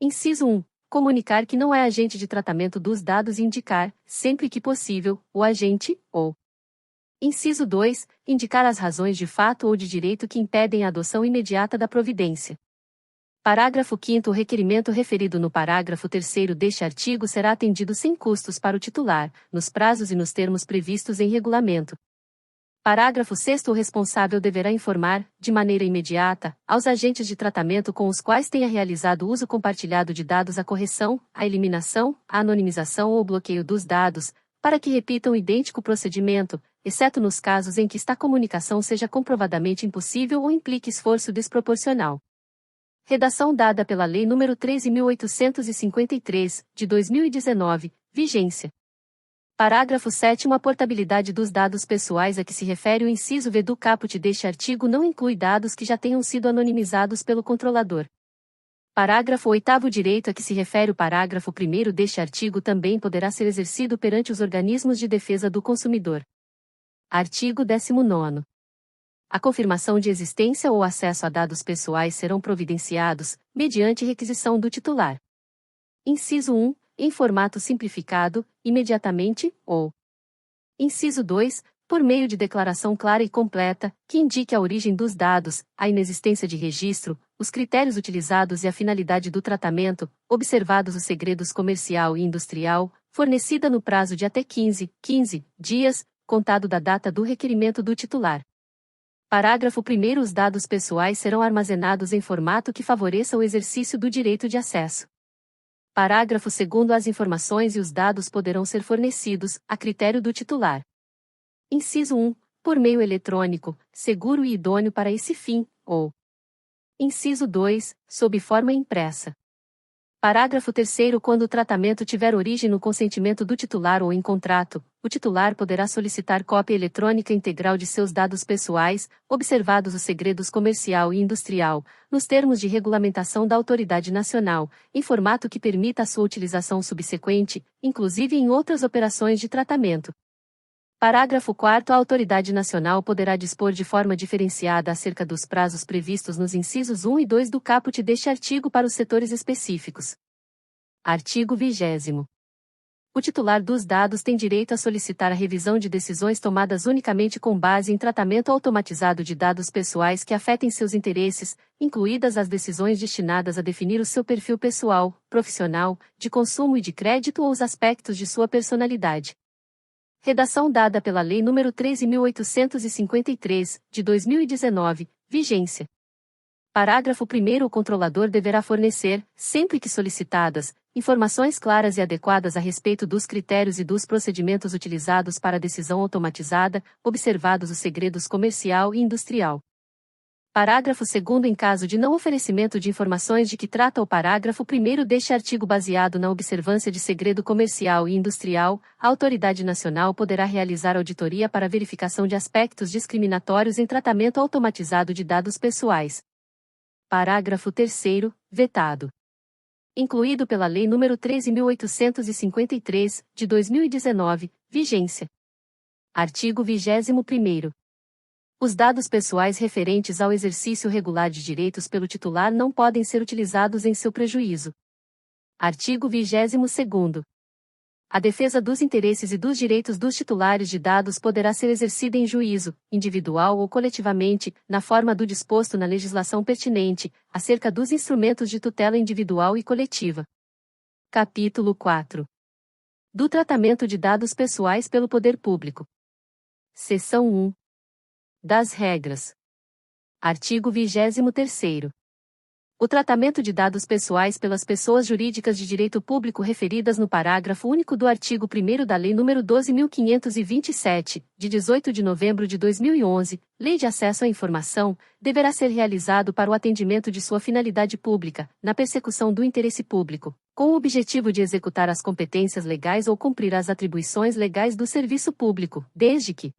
inciso 1. Comunicar que não é agente de tratamento dos dados e indicar, sempre que possível, o agente, ou inciso 2. Indicar as razões de fato ou de direito que impedem a adoção imediata da providência. Parágrafo 5º. O requerimento referido no parágrafo 3º deste artigo será atendido sem custos para o titular, nos prazos e nos termos previstos em regulamento. Parágrafo 6º. O responsável deverá informar, de maneira imediata, aos agentes de tratamento com os quais tenha realizado uso compartilhado de dados a correção, a eliminação, a anonimização ou bloqueio dos dados, para que repitam o idêntico procedimento, exceto nos casos em que esta comunicação seja comprovadamente impossível ou implique esforço desproporcional. Redação dada pela Lei nº 13.853, de 2019, vigência. Parágrafo 7º. A portabilidade dos dados pessoais a que se refere o inciso V do caput deste artigo não inclui dados que já tenham sido anonimizados pelo controlador. Parágrafo 8º. O direito a que se refere o parágrafo 1º deste artigo também poderá ser exercido perante os organismos de defesa do consumidor. Artigo 19º. A confirmação de existência ou acesso a dados pessoais serão providenciados, mediante requisição do titular. Inciso 1. Em formato simplificado, imediatamente, ou inciso 2, por meio de declaração clara e completa, que indique a origem dos dados, a inexistência de registro, os critérios utilizados e a finalidade do tratamento, observados os segredos comercial e industrial, fornecida no prazo de até 15 dias, contado da data do requerimento do titular. Parágrafo 1º. Os dados pessoais serão armazenados em formato que favoreça o exercício do direito de acesso. Parágrafo 2º. As informações e os dados poderão ser fornecidos, a critério do titular. Inciso 1. Por meio eletrônico, seguro e idôneo para esse fim, ou inciso 2. Sob forma impressa. Parágrafo 3º. Quando o tratamento tiver origem no consentimento do titular ou em contrato, o titular poderá solicitar cópia eletrônica integral de seus dados pessoais, observados os segredos comercial e industrial, nos termos de regulamentação da autoridade nacional, em formato que permita a sua utilização subsequente, inclusive em outras operações de tratamento. Parágrafo 4º. A autoridade nacional poderá dispor de forma diferenciada acerca dos prazos previstos nos incisos 1 e 2 do caput deste artigo para os setores específicos. Artigo 20º. O titular dos dados tem direito a solicitar a revisão de decisões tomadas unicamente com base em tratamento automatizado de dados pessoais que afetem seus interesses, incluídas as decisões destinadas a definir o seu perfil pessoal, profissional, de consumo e de crédito ou os aspectos de sua personalidade. Redação dada pela Lei nº 13.853, de 2019, vigência. Parágrafo 1º. O controlador deverá fornecer, sempre que solicitadas, informações claras e adequadas a respeito dos critérios e dos procedimentos utilizados para a decisão automatizada, observados os segredos comercial e industrial. Parágrafo 2º. Em caso de não oferecimento de informações de que trata o parágrafo 1º deste artigo baseado na observância de segredo comercial e industrial, a autoridade nacional poderá realizar auditoria para verificação de aspectos discriminatórios em tratamento automatizado de dados pessoais. Parágrafo 3º, vetado. Incluído pela Lei nº 13.853, de 2019, vigência. Artigo 21º. Os dados pessoais referentes ao exercício regular de direitos pelo titular não podem ser utilizados em seu prejuízo. Artigo 22º. A defesa dos interesses e dos direitos dos titulares de dados poderá ser exercida em juízo, individual ou coletivamente, na forma do disposto na legislação pertinente, acerca dos instrumentos de tutela individual e coletiva. Capítulo 4. Do tratamento de dados pessoais pelo poder público. Seção 1. Das regras. Artigo 23º. O tratamento de dados pessoais pelas pessoas jurídicas de direito público referidas no parágrafo único do artigo 1º da Lei nº 12.527, de 18 de novembro de 2011, Lei de Acesso à Informação, deverá ser realizado para o atendimento de sua finalidade pública, na persecução do interesse público, com o objetivo de executar as competências legais ou cumprir as atribuições legais do serviço público, desde que: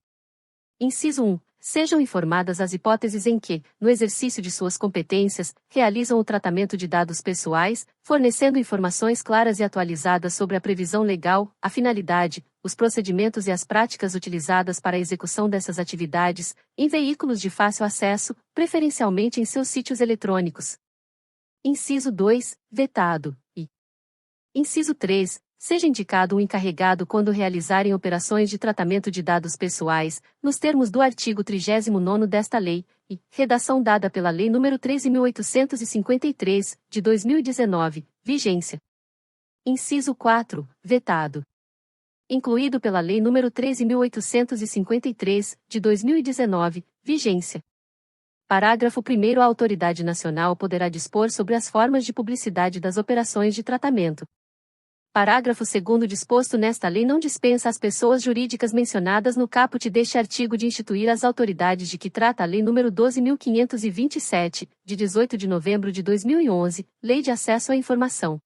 Inciso 1. Sejam informadas as hipóteses em que, no exercício de suas competências, realizam o tratamento de dados pessoais, fornecendo informações claras e atualizadas sobre a previsão legal, a finalidade, os procedimentos e as práticas utilizadas para a execução dessas atividades, em veículos de fácil acesso, preferencialmente em seus sítios eletrônicos. Inciso 2. Vetado. E Inciso 3. Seja indicado um encarregado quando realizarem operações de tratamento de dados pessoais, nos termos do artigo 39º desta lei, e redação dada pela Lei nº 13.853, de 2019, vigência. Inciso 4, vetado. Incluído pela Lei nº 13.853, de 2019, vigência. Parágrafo 1º. A autoridade nacional poderá dispor sobre as formas de publicidade das operações de tratamento. Parágrafo 2º. Disposto nesta lei não dispensa às pessoas jurídicas mencionadas no caput deste artigo de instituir as autoridades de que trata a Lei nº 12.527, de 18 de novembro de 2011, Lei de Acesso à Informação.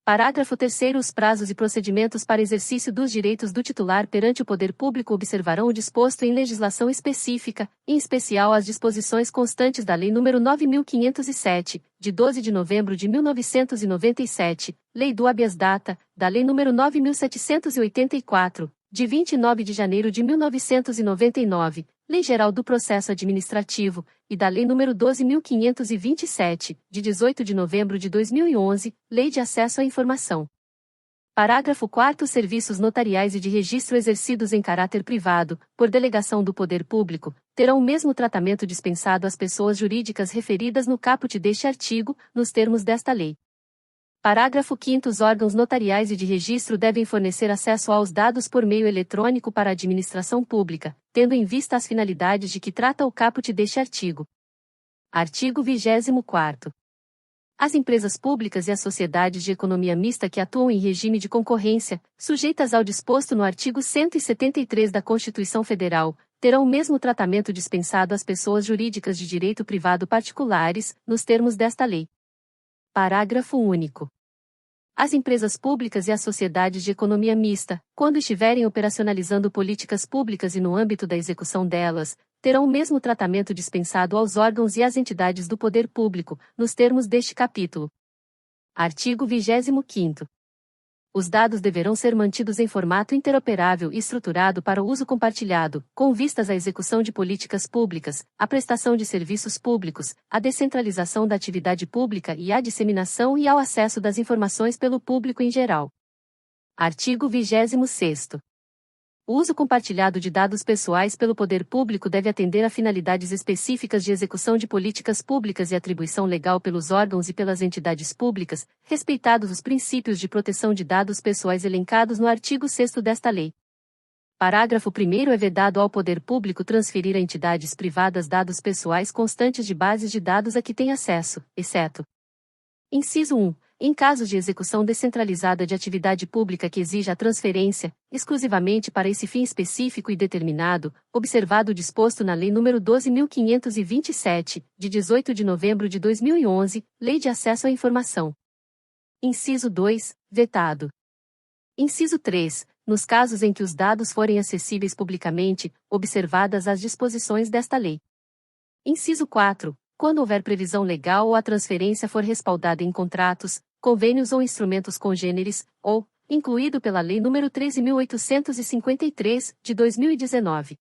Parágrafo 3º. Os prazos e procedimentos para exercício dos direitos do titular perante o poder público observarão o disposto em legislação específica, em especial as disposições constantes da Lei nº 9.507, de 12 de novembro de 1997, Lei do Habeas Data, da Lei nº 9.784, de 29 de janeiro de 1999, Lei Geral do Processo Administrativo, e da Lei nº 12.527, de 18 de novembro de 2011, Lei de Acesso à Informação. Parágrafo 4º. Serviços notariais e de registro exercidos em caráter privado, por delegação do poder público, terão o mesmo tratamento dispensado às pessoas jurídicas referidas no caput deste artigo, nos termos desta lei. Parágrafo 5º. Os órgãos notariais e de registro devem fornecer acesso aos dados por meio eletrônico para a administração pública, tendo em vista as finalidades de que trata o caput deste artigo. Artigo 24º. As empresas públicas e as sociedades de economia mista que atuam em regime de concorrência, sujeitas ao disposto no artigo 173 da Constituição Federal, terão o mesmo tratamento dispensado às pessoas jurídicas de direito privado particulares, nos termos desta lei. Parágrafo único. As empresas públicas e as sociedades de economia mista, quando estiverem operacionalizando políticas públicas e no âmbito da execução delas, terão o mesmo tratamento dispensado aos órgãos e às entidades do poder público, nos termos deste capítulo. Artigo 25º. Os dados deverão ser mantidos em formato interoperável e estruturado para o uso compartilhado, com vistas à execução de políticas públicas, à prestação de serviços públicos, à descentralização da atividade pública e à disseminação e ao acesso das informações pelo público em geral. Artigo 26º. O uso compartilhado de dados pessoais pelo poder público deve atender a finalidades específicas de execução de políticas públicas e atribuição legal pelos órgãos e pelas entidades públicas, respeitados os princípios de proteção de dados pessoais elencados no artigo 6º desta lei. Parágrafo 1º. É vedado ao poder público transferir a entidades privadas dados pessoais constantes de bases de dados a que tem acesso, exceto: Inciso 1. Em casos de execução descentralizada de atividade pública que exija a transferência, exclusivamente para esse fim específico e determinado, observado o disposto na Lei nº 12.527, de 18 de novembro de 2011, Lei de Acesso à Informação. Inciso 2, vetado. Inciso 3, nos casos em que os dados forem acessíveis publicamente, observadas as disposições desta lei. Inciso 4, quando houver previsão legal ou a transferência for respaldada em contratos, convênios ou instrumentos congêneres, ou, incluído pela Lei nº 13.853, de 2019.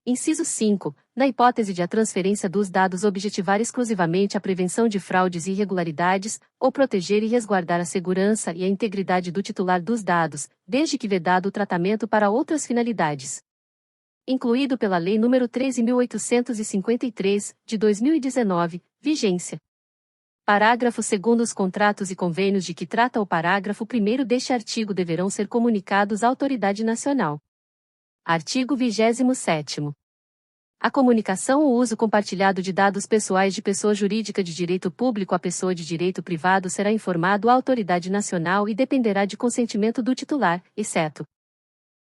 Inciso 5, na hipótese de a transferência dos dados objetivar exclusivamente a prevenção de fraudes e irregularidades, ou proteger e resguardar a segurança e a integridade do titular dos dados, desde que vedado o tratamento para outras finalidades. Incluído pela Lei nº 13.853, de 2019, vigência. Parágrafo 2º. Os contratos e convênios de que trata o parágrafo 1º deste artigo deverão ser comunicados à autoridade nacional. Artigo 27º. A comunicação ou uso compartilhado de dados pessoais de pessoa jurídica de direito público a pessoa de direito privado será informado à autoridade nacional e dependerá de consentimento do titular, exceto: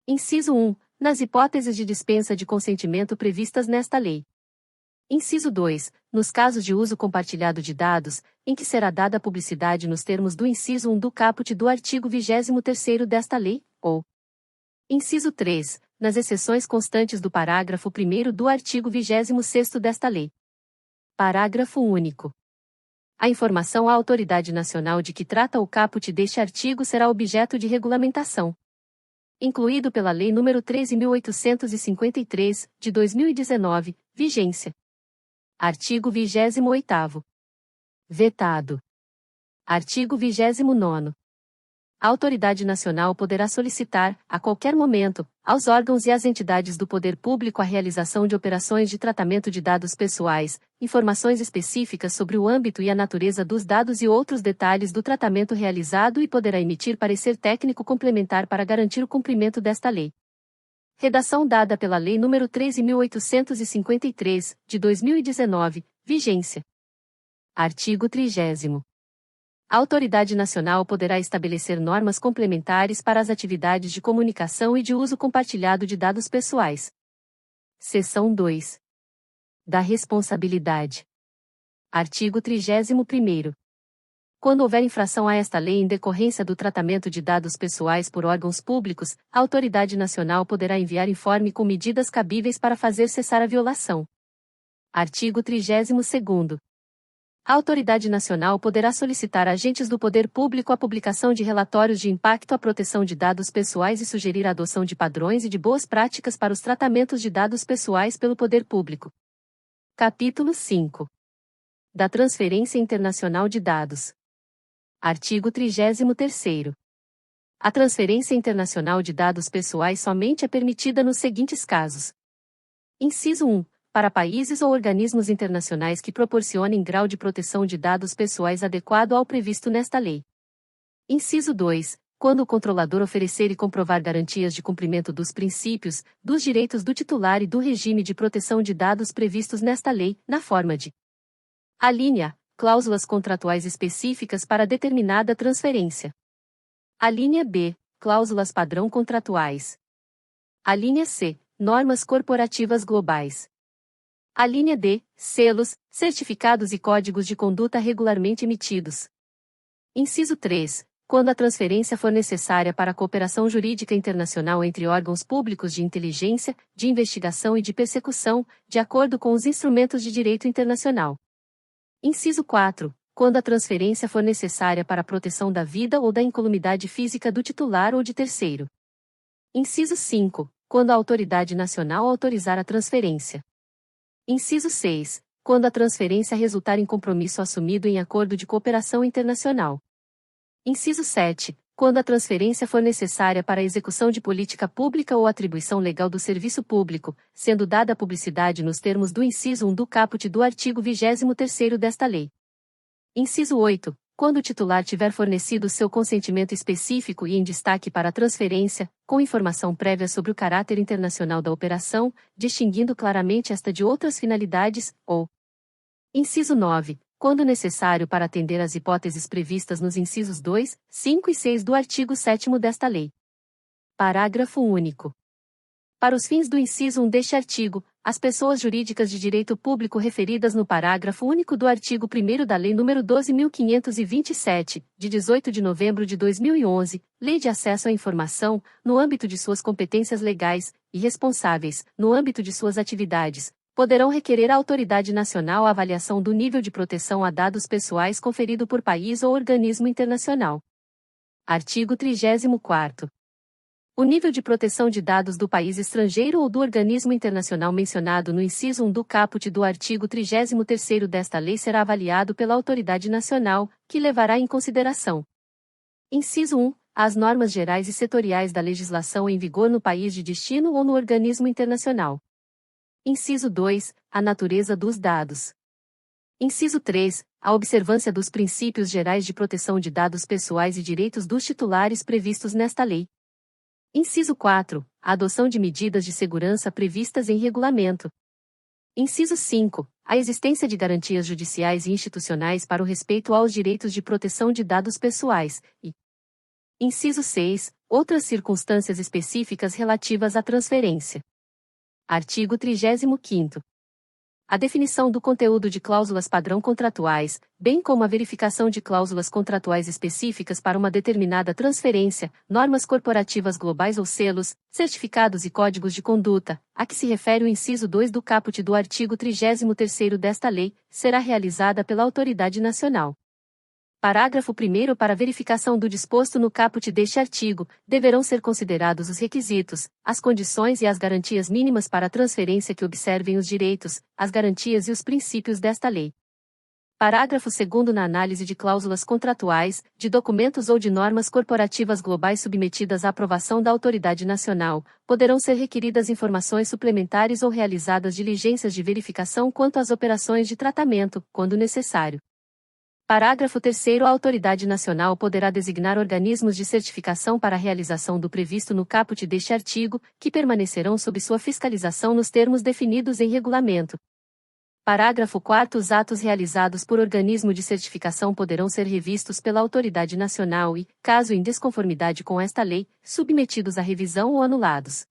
Inciso 1, nas hipóteses de dispensa de consentimento previstas nesta lei. Inciso 2, nos casos de uso compartilhado de dados, em que será dada publicidade nos termos do inciso 1 do caput do artigo 23º desta lei, ou. Inciso 3, nas exceções constantes do parágrafo 1º do artigo 26º desta lei. Parágrafo único. A informação à autoridade nacional de que trata o caput deste artigo será objeto de regulamentação. Incluído pela Lei nº 13.853, de 2019, vigência. Artigo 28º. Vetado. Artigo 29º. A autoridade nacional poderá solicitar, a qualquer momento, aos órgãos e às entidades do poder público a realização de operações de tratamento de dados pessoais, informações específicas sobre o âmbito e a natureza dos dados e outros detalhes do tratamento realizado e poderá emitir parecer técnico complementar para garantir o cumprimento desta lei. Redação dada pela Lei nº 13.853, de 2019, vigência. Artigo 30º. A autoridade nacional poderá estabelecer normas complementares para as atividades de comunicação e de uso compartilhado de dados pessoais. Seção 2. Da responsabilidade. Artigo 31º. Quando houver infração a esta lei em decorrência do tratamento de dados pessoais por órgãos públicos, a autoridade nacional poderá enviar informe com medidas cabíveis para fazer cessar a violação. Artigo 32º. A autoridade nacional poderá solicitar a agentes do poder público a publicação de relatórios de impacto à proteção de dados pessoais e sugerir a adoção de padrões e de boas práticas para os tratamentos de dados pessoais pelo poder público. Capítulo 5. Da transferência internacional de dados. Artigo 33º. A transferência internacional de dados pessoais somente é permitida nos seguintes casos. Inciso 1. Para países ou organismos internacionais que proporcionem grau de proteção de dados pessoais adequado ao previsto nesta lei. Inciso 2. Quando o controlador oferecer e comprovar garantias de cumprimento dos princípios, dos direitos do titular e do regime de proteção de dados previstos nesta lei, na forma de: alínea A. Cláusulas contratuais específicas para determinada transferência. Alínea B. Cláusulas padrão contratuais. Alínea C. Normas corporativas globais. Alínea D. Selos, certificados e códigos de conduta regularmente emitidos. Inciso 3. Quando a transferência for necessária para a cooperação jurídica internacional entre órgãos públicos de inteligência, de investigação e de persecução, de acordo com os instrumentos de direito internacional. Inciso 4. Quando a transferência for necessária para a proteção da vida ou da incolumidade física do titular ou de terceiro. Inciso 5. Quando a autoridade nacional autorizar a transferência. Inciso 6. Quando a transferência resultar em compromisso assumido em acordo de cooperação internacional. Inciso 7. Quando a transferência for necessária para a execução de política pública ou atribuição legal do serviço público, sendo dada publicidade nos termos do inciso 1 do caput do artigo 23º desta lei. Inciso 8. Quando o titular tiver fornecido seu consentimento específico e em destaque para a transferência, com informação prévia sobre o caráter internacional da operação, distinguindo claramente esta de outras finalidades, ou. Inciso 9. quando necessário para atender às hipóteses previstas nos incisos 2, 5 e 6 do artigo 7º desta lei. Parágrafo único. Para os fins do inciso 1 deste artigo, as pessoas jurídicas de direito público referidas no parágrafo único do artigo 1º da Lei nº 12.527, de 18 de novembro de 2011, Lei de Acesso à Informação, no âmbito de suas competências legais, e responsáveis, no âmbito de suas atividades, poderão requerer à Autoridade Nacional a avaliação do nível de proteção a dados pessoais conferido por país ou organismo internacional. Artigo 34º. O nível de proteção de dados do país estrangeiro ou do organismo internacional mencionado no inciso 1 do caput do artigo 33º desta lei será avaliado pela autoridade nacional, que levará em consideração: inciso 1, as normas gerais e setoriais da legislação em vigor no país de destino ou no organismo internacional. Inciso 2, a natureza dos dados. Inciso 3, a observância dos princípios gerais de proteção de dados pessoais e direitos dos titulares previstos nesta lei. Inciso 4. A adoção de medidas de segurança previstas em regulamento. Inciso 5. A existência de garantias judiciais e institucionais para o respeito aos direitos de proteção de dados pessoais. E inciso 6. Outras circunstâncias específicas relativas à transferência. Artigo 35º. A definição do conteúdo de cláusulas padrão contratuais, bem como a verificação de cláusulas contratuais específicas para uma determinada transferência, normas corporativas globais ou selos, certificados e códigos de conduta, a que se refere o inciso 2 do caput do artigo 33º desta lei, será realizada pela autoridade nacional. Parágrafo 1º. Para verificação do disposto no caput deste artigo, deverão ser considerados os requisitos, as condições e as garantias mínimas para a transferência que observem os direitos, as garantias e os princípios desta lei. Parágrafo 2º. Na análise de cláusulas contratuais, de documentos ou de normas corporativas globais submetidas à aprovação da autoridade nacional, poderão ser requeridas informações suplementares ou realizadas diligências de verificação quanto às operações de tratamento, quando necessário. Parágrafo 3º. A autoridade nacional poderá designar organismos de certificação para a realização do previsto no caput deste artigo, que permanecerão sob sua fiscalização nos termos definidos em regulamento. Parágrafo 4º. Os atos realizados por organismo de certificação poderão ser revistos pela autoridade nacional e, caso em desconformidade com esta lei, submetidos à revisão ou anulados.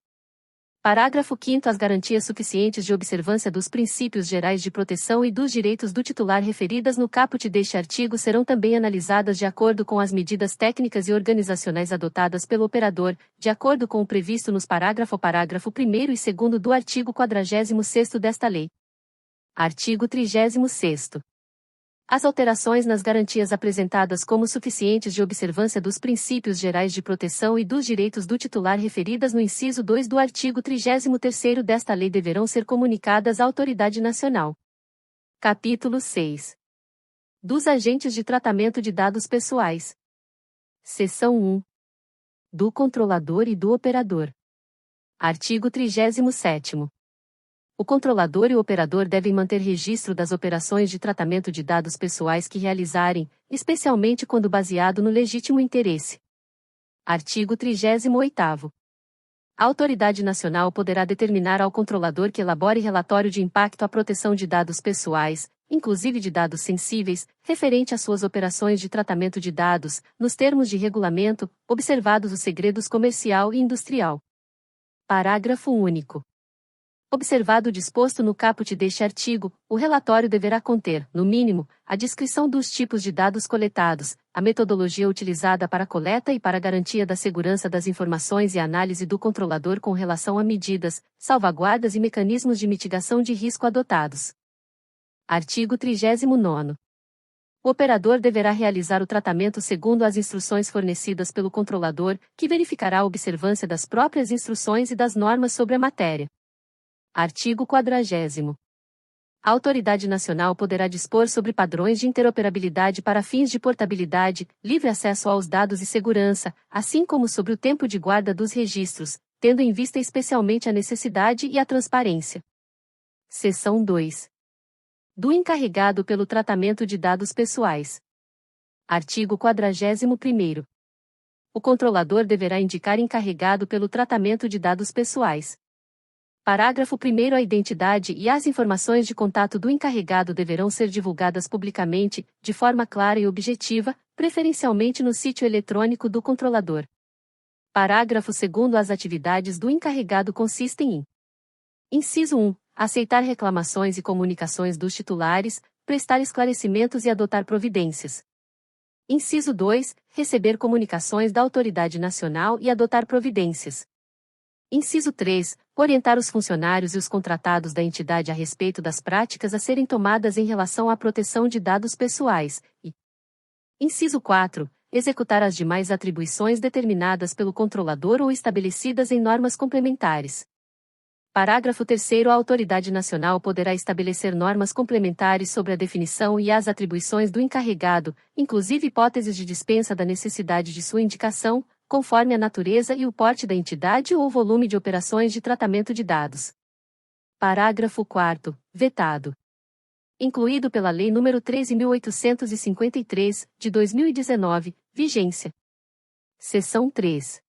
Parágrafo 5º. As garantias suficientes de observância dos princípios gerais de proteção e dos direitos do titular referidas no caput deste artigo serão também analisadas de acordo com as medidas técnicas e organizacionais adotadas pelo operador, de acordo com o previsto nos parágrafo 1º e 2º do artigo 46º desta lei. Artigo 36º. As alterações nas garantias apresentadas como suficientes de observância dos princípios gerais de proteção e dos direitos do titular referidas no inciso 2 do artigo 33º desta lei deverão ser comunicadas à autoridade nacional. Capítulo 6. Dos agentes de tratamento de dados pessoais. Seção 1. Do controlador e do operador. Artigo 37º. O controlador e o operador devem manter registro das operações de tratamento de dados pessoais que realizarem, especialmente quando baseado no legítimo interesse. Artigo 38º. A autoridade nacional poderá determinar ao controlador que elabore relatório de impacto à proteção de dados pessoais, inclusive de dados sensíveis, referente às suas operações de tratamento de dados, nos termos de regulamento, observados os segredos comercial e industrial. Parágrafo único. Observado o disposto no caput deste artigo, o relatório deverá conter, no mínimo, a descrição dos tipos de dados coletados, a metodologia utilizada para a coleta e para a garantia da segurança das informações e a análise do controlador com relação a medidas, salvaguardas e mecanismos de mitigação de risco adotados. Artigo 39º. O operador deverá realizar o tratamento segundo as instruções fornecidas pelo controlador, que verificará a observância das próprias instruções e das normas sobre a matéria. Artigo 40º. A autoridade nacional poderá dispor sobre padrões de interoperabilidade para fins de portabilidade, livre acesso aos dados e segurança, assim como sobre o tempo de guarda dos registros, tendo em vista especialmente a necessidade e a transparência. Seção 2. Do encarregado pelo tratamento de dados pessoais. Artigo 41º. O controlador deverá indicar encarregado pelo tratamento de dados pessoais. Parágrafo 1º. A identidade e as informações de contato do encarregado deverão ser divulgadas publicamente, de forma clara e objetiva, preferencialmente no sítio eletrônico do controlador. Parágrafo 2º. As atividades do encarregado consistem em: inciso 1. Aceitar reclamações e comunicações dos titulares, prestar esclarecimentos e adotar providências. Inciso 2. Receber comunicações da autoridade nacional e adotar providências. Inciso 3. Orientar os funcionários e os contratados da entidade a respeito das práticas a serem tomadas em relação à proteção de dados pessoais. E inciso 4. Executar as demais atribuições determinadas pelo controlador ou estabelecidas em normas complementares. Parágrafo 3º. A autoridade nacional poderá estabelecer normas complementares sobre a definição e as atribuições do encarregado, inclusive hipóteses de dispensa da necessidade de sua indicação, conforme a natureza e o porte da entidade ou volume de operações de tratamento de dados. Parágrafo 4º. Vetado. Incluído pela Lei nº 13.853, de 2019, vigência. Seção 3.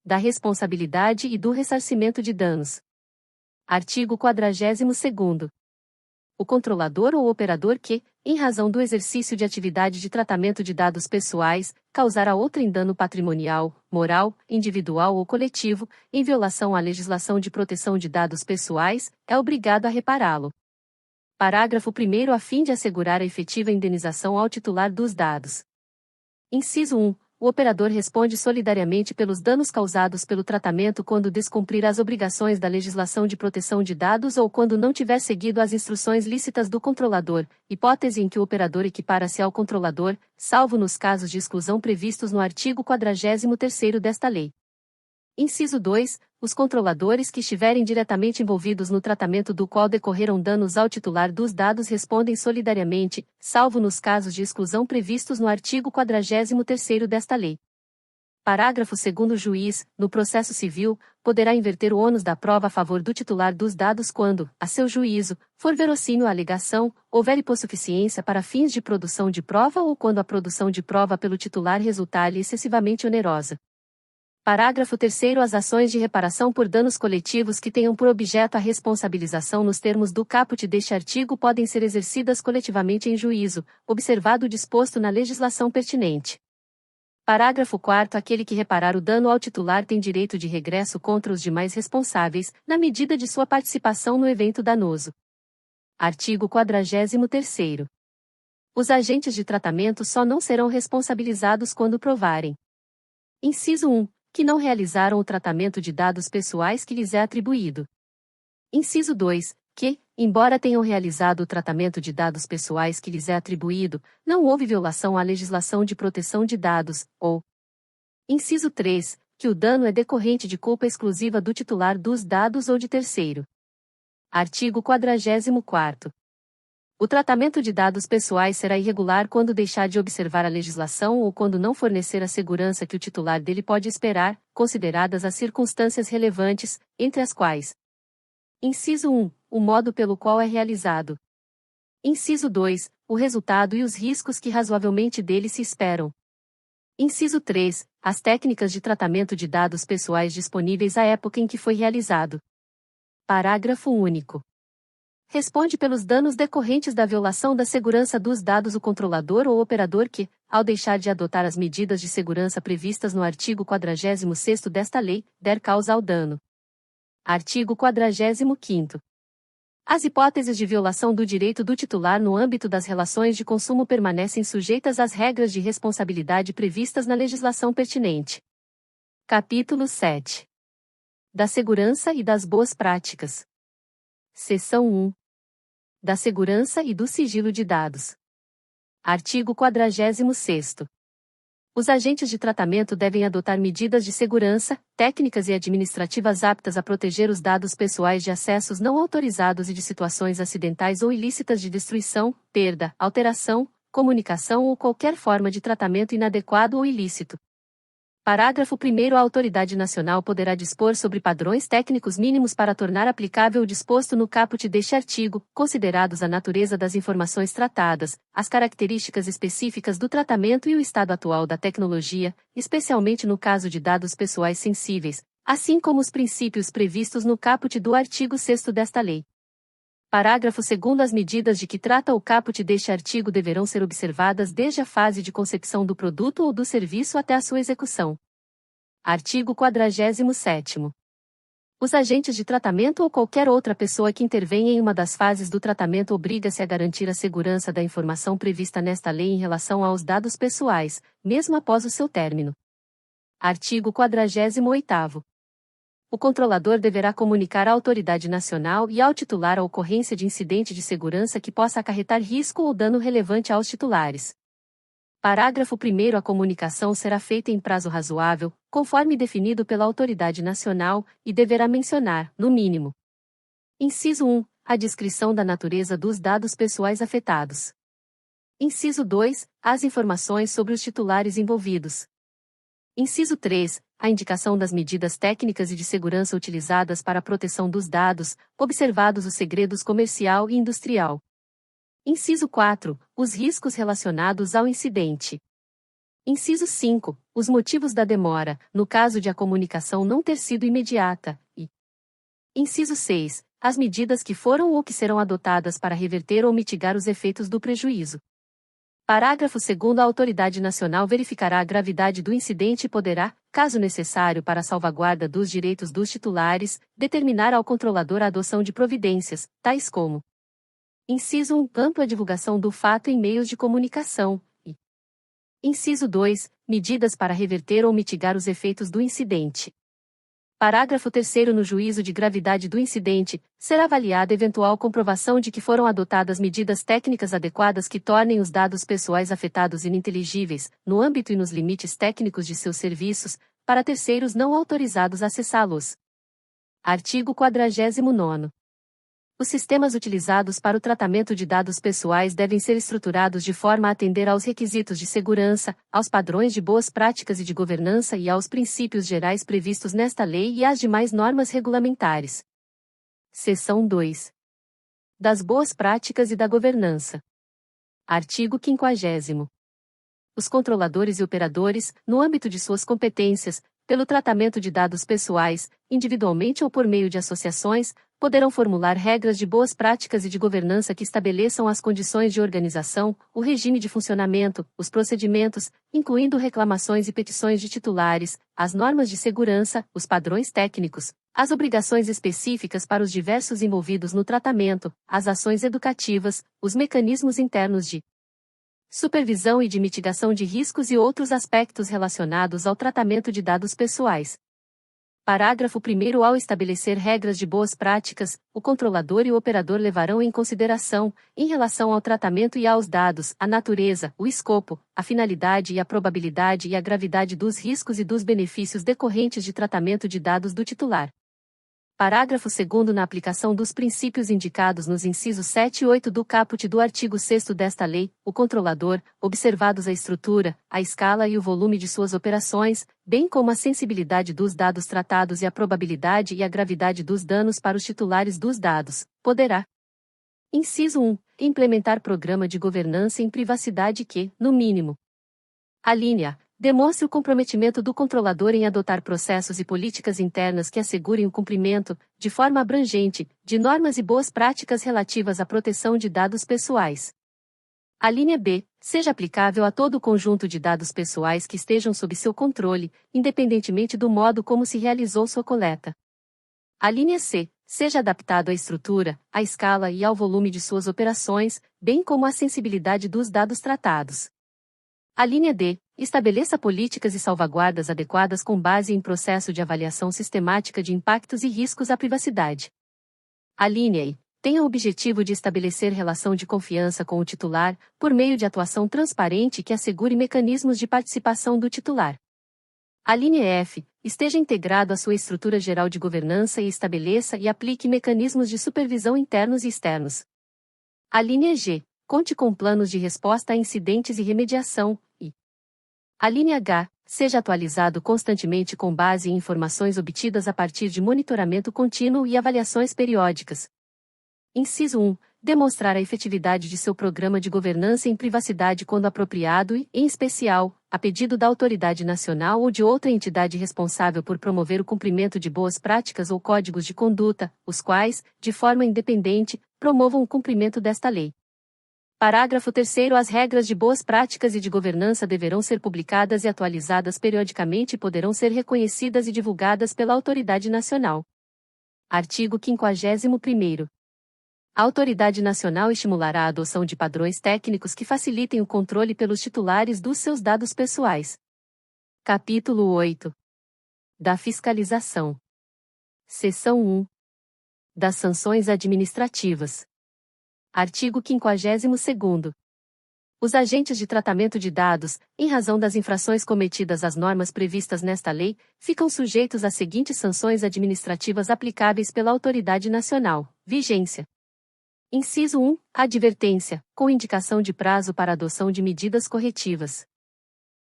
Da responsabilidade e do ressarcimento de danos. Artigo 42º. O controlador ou operador que, em razão do exercício de atividade de tratamento de dados pessoais, causar a outrem dano patrimonial, moral, individual ou coletivo, em violação à legislação de proteção de dados pessoais, é obrigado a repará-lo. Parágrafo 1º. A fim de assegurar a efetiva indenização ao titular dos dados. Inciso 1. O operador responde solidariamente pelos danos causados pelo tratamento quando descumprir as obrigações da legislação de proteção de dados ou quando não tiver seguido as instruções lícitas do controlador, hipótese em que o operador equipara-se ao controlador, salvo nos casos de exclusão previstos no artigo 43º desta lei. Inciso 2. Os controladores que estiverem diretamente envolvidos no tratamento do qual decorreram danos ao titular dos dados respondem solidariamente, salvo nos casos de exclusão previstos no artigo 43º desta lei. Parágrafo 2º. O juiz, no processo civil, poderá inverter o ônus da prova a favor do titular dos dados quando, a seu juízo, for verossímil a alegação, houver hipossuficiência para fins de produção de prova ou quando a produção de prova pelo titular resultar-lhe excessivamente onerosa. Parágrafo 3º. As ações de reparação por danos coletivos que tenham por objeto a responsabilização nos termos do caput deste artigo podem ser exercidas coletivamente em juízo, observado o disposto na legislação pertinente. Parágrafo 4º. Aquele que reparar o dano ao titular tem direito de regresso contra os demais responsáveis, na medida de sua participação no evento danoso. Artigo 43º. Os agentes de tratamento só não serão responsabilizados quando provarem: inciso 1. Que não realizaram o tratamento de dados pessoais que lhes é atribuído. Inciso 2. Que, embora tenham realizado o tratamento de dados pessoais que lhes é atribuído, não houve violação à legislação de proteção de dados, ou inciso 3. Que o dano é decorrente de culpa exclusiva do titular dos dados ou de terceiro. Artigo 44º. O tratamento de dados pessoais será irregular quando deixar de observar a legislação ou quando não fornecer a segurança que o titular dele pode esperar, consideradas as circunstâncias relevantes, entre as quais: inciso 1. O modo pelo qual é realizado. Inciso 2. O resultado e os riscos que razoavelmente dele se esperam. Inciso 3. As técnicas de tratamento de dados pessoais disponíveis à época em que foi realizado. Parágrafo único. Responde pelos danos decorrentes da violação da segurança dos dados o controlador ou operador que, ao deixar de adotar as medidas de segurança previstas no artigo 46º desta lei, der causa ao dano. Artigo 45º. As hipóteses de violação do direito do titular no âmbito das relações de consumo permanecem sujeitas às regras de responsabilidade previstas na legislação pertinente. Capítulo 7. Da segurança e das boas práticas. Seção 1. Da segurança e do sigilo de dados. Artigo 46º. Os agentes de tratamento devem adotar medidas de segurança, técnicas e administrativas aptas a proteger os dados pessoais de acessos não autorizados e de situações acidentais ou ilícitas de destruição, perda, alteração, comunicação ou qualquer forma de tratamento inadequado ou ilícito. Parágrafo 1º. A autoridade nacional poderá dispor sobre padrões técnicos mínimos para tornar aplicável o disposto no caput deste artigo, considerados a natureza das informações tratadas, as características específicas do tratamento e o estado atual da tecnologia, especialmente no caso de dados pessoais sensíveis, assim como os princípios previstos no caput do artigo 6º desta lei. Parágrafo 2º. As medidas de que trata o caput deste artigo deverão ser observadas desde a fase de concepção do produto ou do serviço até a sua execução. Artigo 47º. Os agentes de tratamento ou qualquer outra pessoa que intervenha em uma das fases do tratamento obriga-se a garantir a segurança da informação prevista nesta lei em relação aos dados pessoais, mesmo após o seu término. Artigo 48º. O controlador deverá comunicar à autoridade nacional e ao titular a ocorrência de incidente de segurança que possa acarretar risco ou dano relevante aos titulares. Parágrafo 1º. A comunicação será feita em prazo razoável, conforme definido pela autoridade nacional, e deverá mencionar, no mínimo. Inciso 1. A descrição da natureza dos dados pessoais afetados. Inciso 2. As informações sobre os titulares envolvidos. Inciso 3. A indicação das medidas técnicas e de segurança utilizadas para a proteção dos dados, observados os segredos comercial e industrial. Inciso 4. Os riscos relacionados ao incidente. Inciso 5. Os motivos da demora, no caso de a comunicação não ter sido imediata, e Inciso 6. As medidas que foram ou que serão adotadas para reverter ou mitigar os efeitos do prejuízo. Parágrafo 2º. A autoridade nacional verificará a gravidade do incidente e poderá, caso necessário para a salvaguarda dos direitos dos titulares, determinar ao controlador a adoção de providências, tais como: Inciso 1. Ampla divulgação do fato em meios de comunicação, e Inciso 2. Medidas para reverter ou mitigar os efeitos do incidente. Parágrafo 3º. No juízo de gravidade do incidente, será avaliada eventual comprovação de que foram adotadas medidas técnicas adequadas que tornem os dados pessoais afetados ininteligíveis, no âmbito e nos limites técnicos de seus serviços, para terceiros não autorizados a acessá-los. Artigo 49º. Os sistemas utilizados para o tratamento de dados pessoais devem ser estruturados de forma a atender aos requisitos de segurança, aos padrões de boas práticas e de governança e aos princípios gerais previstos nesta lei e às demais normas regulamentares. Seção 2. Das boas práticas e da governança. Artigo 50º. Os controladores e operadores, no âmbito de suas competências, pelo tratamento de dados pessoais, individualmente ou por meio de associações, poderão formular regras de boas práticas e de governança que estabeleçam as condições de organização, o regime de funcionamento, os procedimentos, incluindo reclamações e petições de titulares, as normas de segurança, os padrões técnicos, as obrigações específicas para os diversos envolvidos no tratamento, as ações educativas, os mecanismos internos de supervisão e de mitigação de riscos e outros aspectos relacionados ao tratamento de dados pessoais. Parágrafo 1º. Ao estabelecer regras de boas práticas, o controlador e o operador levarão em consideração, em relação ao tratamento e aos dados, a natureza, o escopo, a finalidade e a probabilidade e a gravidade dos riscos e dos benefícios decorrentes de tratamento de dados do titular. Parágrafo 2º. Na aplicação dos princípios indicados nos incisos 7 e 8 do caput do artigo 6º desta lei, o controlador, observados a estrutura, a escala e o volume de suas operações, bem como a sensibilidade dos dados tratados e a probabilidade e a gravidade dos danos para os titulares dos dados, poderá: Inciso 1. Implementar programa de governança em privacidade que, no mínimo, alínea demonstre o comprometimento do controlador em adotar processos e políticas internas que assegurem o cumprimento, de forma abrangente, de normas e boas práticas relativas à proteção de dados pessoais. A linha B, seja aplicável a todo o conjunto de dados pessoais que estejam sob seu controle, independentemente do modo como se realizou sua coleta. A linha C, seja adaptado à estrutura, à escala e ao volume de suas operações, bem como à sensibilidade dos dados tratados. A linha D, estabeleça políticas e salvaguardas adequadas com base em processo de avaliação sistemática de impactos e riscos à privacidade. A linha E, tenha o objetivo de estabelecer relação de confiança com o titular, por meio de atuação transparente que assegure mecanismos de participação do titular. A linha F, esteja integrado à sua estrutura geral de governança e estabeleça e aplique mecanismos de supervisão internos e externos. A linha G, conte com planos de resposta a incidentes e remediação, e a linha H, seja atualizado constantemente com base em informações obtidas a partir de monitoramento contínuo e avaliações periódicas. Inciso 1. demonstrar a efetividade de seu programa de governança em privacidade quando apropriado e, em especial, a pedido da autoridade nacional ou de outra entidade responsável por promover o cumprimento de boas práticas ou códigos de conduta, os quais, de forma independente, promovam o cumprimento desta lei. Parágrafo 3º. As regras de boas práticas e de governança deverão ser publicadas e atualizadas periodicamente e poderão ser reconhecidas e divulgadas pela autoridade nacional. Artigo 51º. A autoridade nacional estimulará a adoção de padrões técnicos que facilitem o controle pelos titulares dos seus dados pessoais. Capítulo 8. Da fiscalização. Seção 1. Das sanções administrativas. Artigo 52º. Os agentes de tratamento de dados, em razão das infrações cometidas às normas previstas nesta lei, ficam sujeitos às seguintes sanções administrativas aplicáveis pela autoridade nacional. Vigência. Inciso 1. Advertência, com indicação de prazo para adoção de medidas corretivas.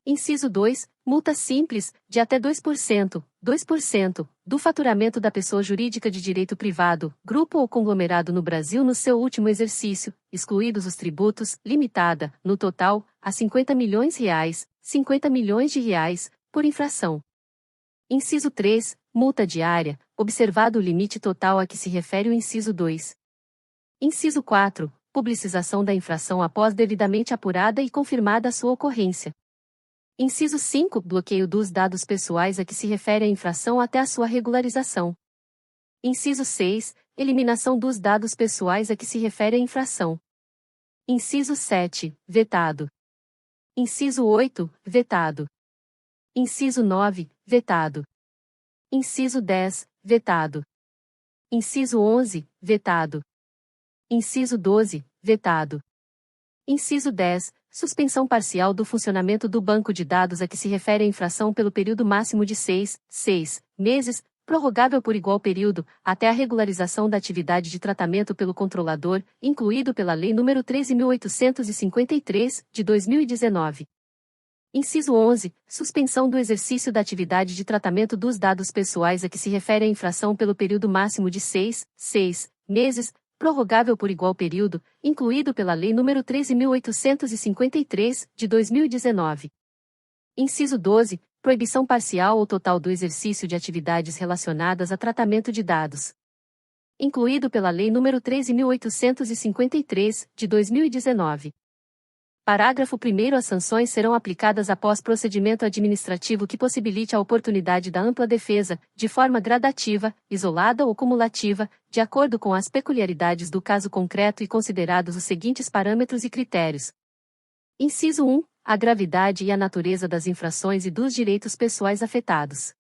Inciso 2. Multa simples, de até 2%, do faturamento da pessoa jurídica de direito privado, grupo ou conglomerado no Brasil no seu último exercício, excluídos os tributos, limitada, no total, a R$50 milhões, R$50 milhões, por infração. Inciso 3. Multa diária, observado o limite total a que se refere o inciso 2. Inciso 4. Publicização da infração após devidamente apurada e confirmada a sua ocorrência. Inciso 5. Bloqueio dos dados pessoais a que se refere a infração até a sua regularização. Inciso 6. Eliminação dos dados pessoais a que se refere a infração. Inciso 7. Vetado. Inciso 8. Vetado. Inciso 9. Vetado. Inciso 10. Vetado. Inciso 11. Vetado. Inciso 12, vetado. Inciso 10, suspensão parcial do funcionamento do banco de dados a que se refere a infração pelo período máximo de 6 meses, prorrogável por igual período, até a regularização da atividade de tratamento pelo controlador, incluído pela Lei nº 13.853, de 2019. Inciso 11, suspensão do exercício da atividade de tratamento dos dados pessoais a que se refere a infração pelo período máximo de 6 meses, prorrogável por igual período, incluído pela Lei nº 13.853, de 2019. Inciso 12. Proibição parcial ou total do exercício de atividades relacionadas a tratamento de dados. Incluído pela Lei nº 13.853, de 2019. Parágrafo 1º. As sanções serão aplicadas após procedimento administrativo que possibilite a oportunidade da ampla defesa, de forma gradativa, isolada ou cumulativa, de acordo com as peculiaridades do caso concreto e considerados os seguintes parâmetros e critérios. Inciso 1. A gravidade e a natureza das infrações e dos direitos pessoais afetados.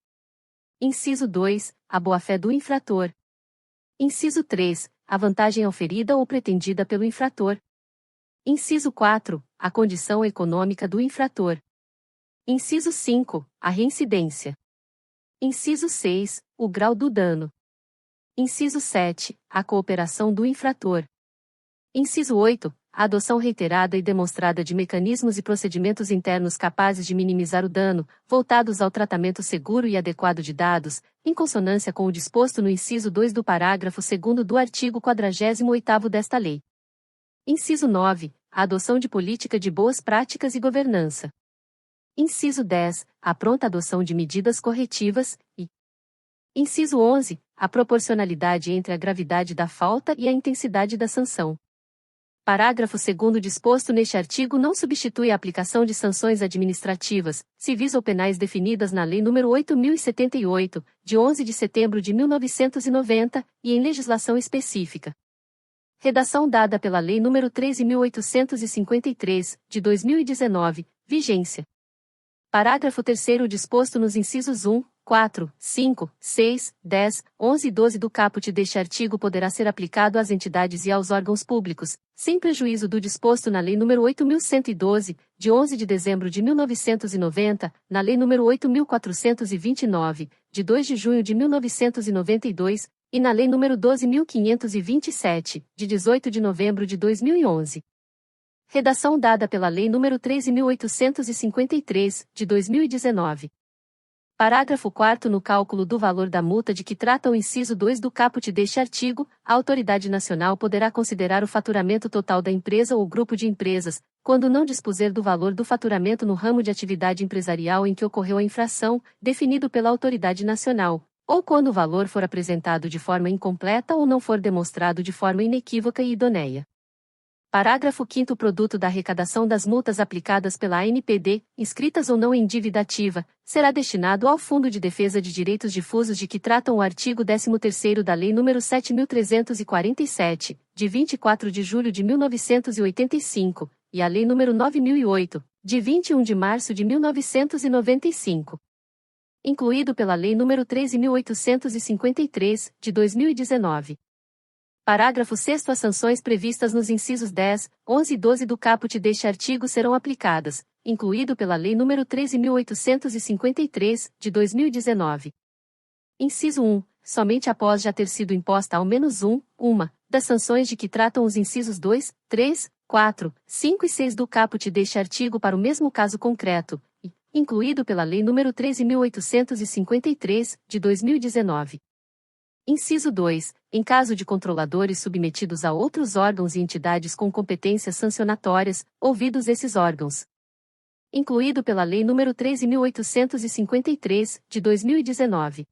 Inciso 2. A boa-fé do infrator. Inciso 3. A vantagem oferida ou pretendida pelo infrator. Inciso 4. A condição econômica do infrator. Inciso 5. A reincidência. Inciso 6. O grau do dano. Inciso 7. A cooperação do infrator. Inciso 8. A adoção reiterada e demonstrada de mecanismos e procedimentos internos capazes de minimizar o dano, voltados ao tratamento seguro e adequado de dados, em consonância com o disposto no inciso 2 do parágrafo 2º do artigo 48º desta lei. Inciso 9. A adoção de política de boas práticas e governança. Inciso 10. A pronta adoção de medidas corretivas e. Inciso 11. A proporcionalidade entre a gravidade da falta e a intensidade da sanção. Parágrafo 2º disposto neste artigo não substitui a aplicação de sanções administrativas, civis ou penais definidas na Lei nº 8.078, de 11 de setembro de 1990, e em legislação específica. Redação dada pela Lei nº 13.853, de 2019, vigência. Parágrafo 3º disposto nos incisos 1, 4, 5, 6, 10, 11 e 12 do caput deste artigo poderá ser aplicado às entidades e aos órgãos públicos, sem prejuízo do disposto na Lei nº 8.112, de 11 de dezembro de 1990, na Lei nº 8.429, de 2 de junho de 1992, e na Lei nº 12.527, de 18 de novembro de 2011. Redação dada pela Lei nº 13.853, de 2019. Parágrafo 4º. No cálculo do valor da multa de que trata o inciso 2 do caput deste artigo, a autoridade nacional poderá considerar o faturamento total da empresa ou grupo de empresas, quando não dispuser do valor do faturamento no ramo de atividade empresarial em que ocorreu a infração, definido pela autoridade nacional, ou quando o valor for apresentado de forma incompleta ou não for demonstrado de forma inequívoca e idônea. Parágrafo 5º. O produto da arrecadação das multas aplicadas pela ANPD, inscritas ou não em dívida ativa, será destinado ao Fundo de Defesa de Direitos Difusos de que tratam o artigo 13º da Lei nº 7.347, de 24 de julho de 1985, e a Lei nº 9.008, de 21 de março de 1995. Incluído pela Lei nº 13.853, de 2019. Parágrafo 6º. As sanções previstas nos incisos 10, 11 e 12 do caput deste artigo serão aplicadas, incluído pela Lei nº 13.853, de 2019. Inciso 1. Somente após já ter sido imposta ao menos uma das sanções de que tratam os incisos 2, 3, 4, 5 e 6 do caput deste artigo para o mesmo caso concreto, e, incluído pela Lei nº 13.853, de 2019. Inciso 2. Em caso de controladores submetidos a outros órgãos e entidades com competências sancionatórias, ouvidos esses órgãos. Incluído pela Lei nº 13.853, de 2019.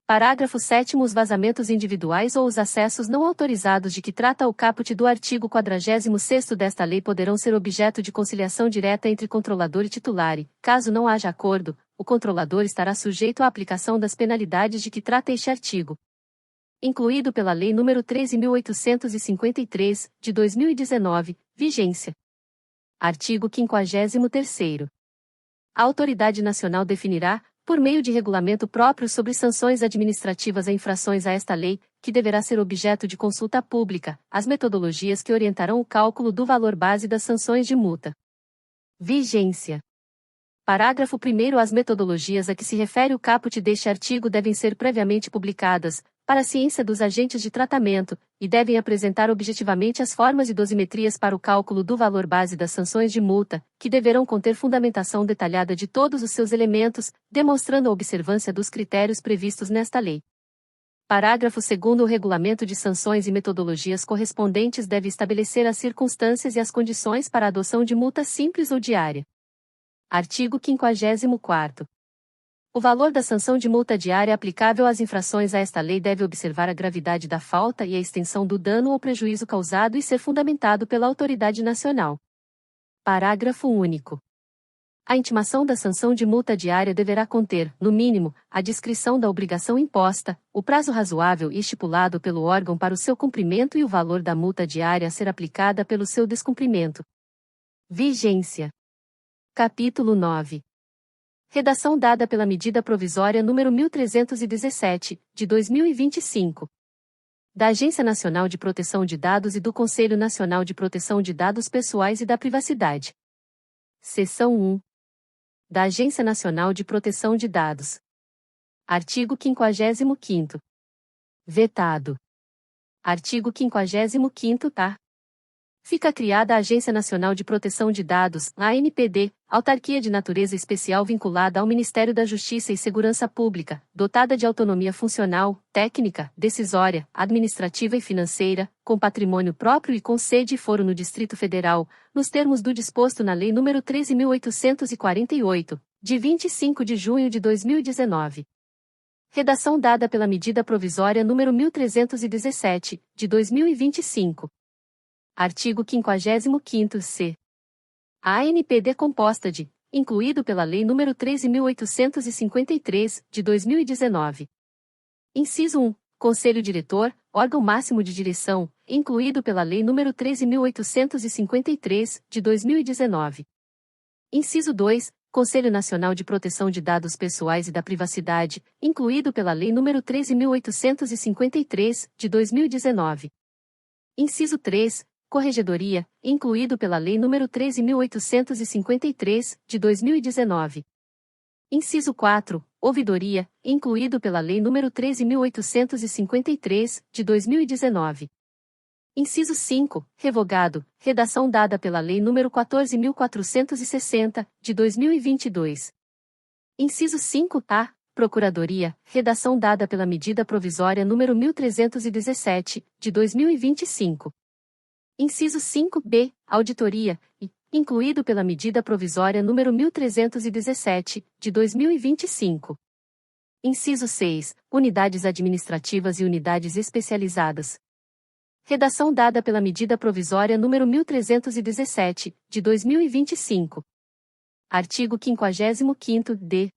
Parágrafo 7º. Os vazamentos individuais ou os acessos não autorizados de que trata o caput do artigo 46º desta lei poderão ser objeto de conciliação direta entre controlador e titular e, caso não haja acordo, o controlador estará sujeito à aplicação das penalidades de que trata este artigo. Incluído pela Lei nº 13.853, de 2019, vigência. Artigo 53º. A autoridade nacional definirá, por meio de regulamento próprio sobre sanções administrativas a infrações a esta lei, que deverá ser objeto de consulta pública, as metodologias que orientarão o cálculo do valor base das sanções de multa. Vigência. Parágrafo 1º. As metodologias a que se refere o caput deste artigo devem ser previamente publicadas, para a ciência dos agentes de tratamento, e devem apresentar objetivamente as formas e dosimetrias para o cálculo do valor base das sanções de multa, que deverão conter fundamentação detalhada de todos os seus elementos, demonstrando a observância dos critérios previstos nesta lei. Parágrafo 2º. O regulamento de sanções e metodologias correspondentes deve estabelecer as circunstâncias e as condições para a adoção de multa simples ou diária. Artigo 54º. O valor da sanção de multa diária aplicável às infrações a esta lei deve observar a gravidade da falta e a extensão do dano ou prejuízo causado e ser fundamentado pela autoridade nacional. Parágrafo único. A intimação da sanção de multa diária deverá conter, no mínimo, a descrição da obrigação imposta, o prazo razoável e estipulado pelo órgão para o seu cumprimento e o valor da multa diária a ser aplicada pelo seu descumprimento. Vigência. Capítulo 9. Redação dada pela Medida Provisória nº 1317, de 2025. Da Agência Nacional de Proteção de Dados e do Conselho Nacional de Proteção de Dados Pessoais e da Privacidade. Seção 1. Da Agência Nacional de Proteção de Dados. Artigo 55º. Vetado. Artigo 55º-tá. Fica criada a Agência Nacional de Proteção de Dados, a ANPD, autarquia de natureza especial vinculada ao Ministério da Justiça e Segurança Pública, dotada de autonomia funcional, técnica, decisória, administrativa e financeira, com patrimônio próprio e com sede e foro no Distrito Federal, nos termos do disposto na Lei nº 13.848, de 25 de junho de 2019. Redação dada pela Medida Provisória nº 1317, de 2025. Artigo 55º-c. A ANPD composta de, incluído pela Lei nº 13.853, de 2019. Inciso 1. Conselho Diretor, órgão máximo de direção, incluído pela Lei nº 13.853, de 2019. Inciso 2. Conselho Nacional de Proteção de Dados Pessoais e da Privacidade, incluído pela Lei nº 13.853, de 2019. Inciso 3. Corregedoria, incluído pela Lei nº 13.853, de 2019. Inciso 4. Ouvidoria, incluído pela Lei nº 13.853, de 2019. Inciso 5. Revogado, redação dada pela Lei nº 14.460, de 2022. Inciso 5-A, Procuradoria, redação dada pela medida provisória número 1317, de 2025. Inciso 5-B, Auditoria, e, incluído pela medida provisória número 1317, de 2025. Inciso 6, Unidades administrativas e unidades especializadas. Redação dada pela medida provisória número 1317, de 2025. Artigo 55º-D.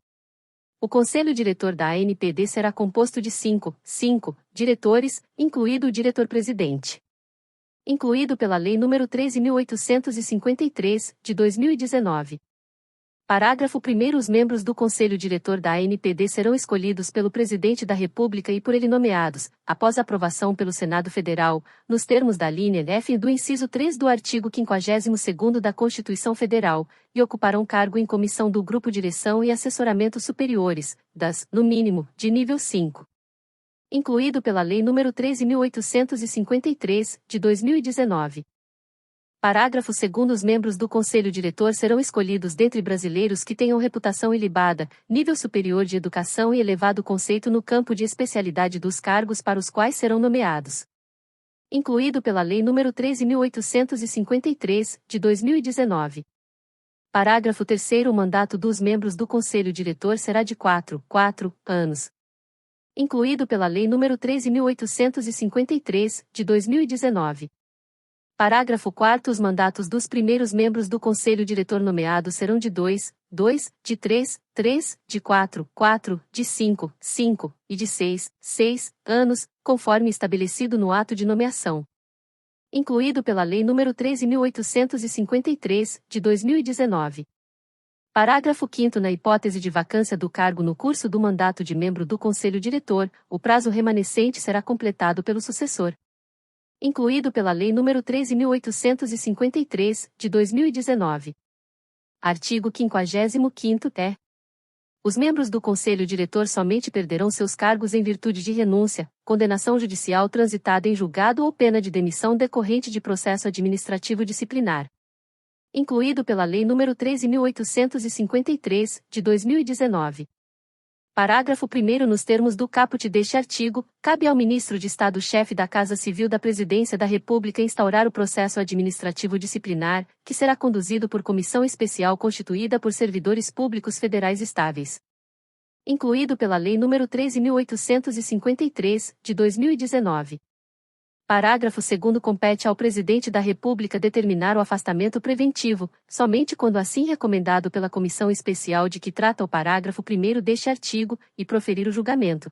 O Conselho Diretor da ANPD será composto de 5 diretores, incluído o diretor-presidente. Incluído pela Lei nº 13.853, de 2019. Parágrafo 1º. Os membros do Conselho Diretor da ANPD serão escolhidos pelo Presidente da República e por ele nomeados, após aprovação pelo Senado Federal, nos termos da linha F do inciso 3 do artigo 52º da Constituição Federal, e ocuparão cargo em comissão do Grupo Direção e Assessoramento Superiores, no mínimo, de nível 5. Incluído pela Lei nº 13.853, de 2019. Parágrafo 2º. Os membros do Conselho Diretor serão escolhidos dentre brasileiros que tenham reputação ilibada, nível superior de educação e elevado conceito no campo de especialidade dos cargos para os quais serão nomeados. Incluído pela Lei nº 13.853, de 2019. Parágrafo 3º. O mandato dos membros do Conselho Diretor será de 4 anos. Incluído pela Lei nº 13.853, de 2019. Parágrafo 4º. Os mandatos dos primeiros membros do Conselho Diretor nomeados serão de 2, de 3, de 4, de 5 e de 6 anos, conforme estabelecido no ato de nomeação. Incluído pela Lei nº 13.853, de 2019. Parágrafo 5º. Na hipótese de vacância do cargo no curso do mandato de membro do Conselho Diretor, o prazo remanescente será completado pelo sucessor. Incluído pela Lei nº 13.853, de 2019. Artigo 55º-E. Os membros do Conselho Diretor somente perderão seus cargos em virtude de renúncia, condenação judicial transitada em julgado ou pena de demissão decorrente de processo administrativo disciplinar. Incluído pela Lei nº 13.853, de 2019. Parágrafo 1º. Nos termos do caput deste artigo, cabe ao Ministro de Estado-Chefe da Casa Civil da Presidência da República instaurar o processo administrativo disciplinar, que será conduzido por comissão especial constituída por servidores públicos federais estáveis. Incluído pela Lei nº 13.853, de 2019. Parágrafo 2º. Compete ao Presidente da República determinar o afastamento preventivo, somente quando assim recomendado pela comissão especial de que trata o parágrafo 1º deste artigo, e proferir o julgamento.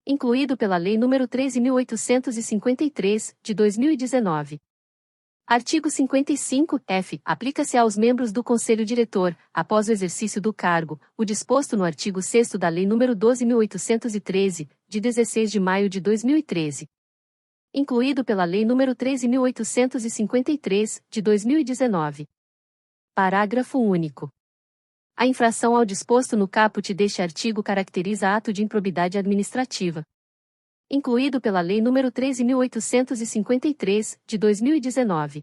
Incluído pela Lei nº 13.853, de 2019. Artigo 55-F. Aplica-se aos membros do Conselho Diretor, após o exercício do cargo, o disposto no artigo 6º da Lei nº 12.813, de 16 de maio de 2013. Incluído pela Lei nº 13.853, de 2019. Parágrafo único. A infração ao disposto no caput deste artigo caracteriza ato de improbidade administrativa. Incluído pela Lei nº 13.853, de 2019.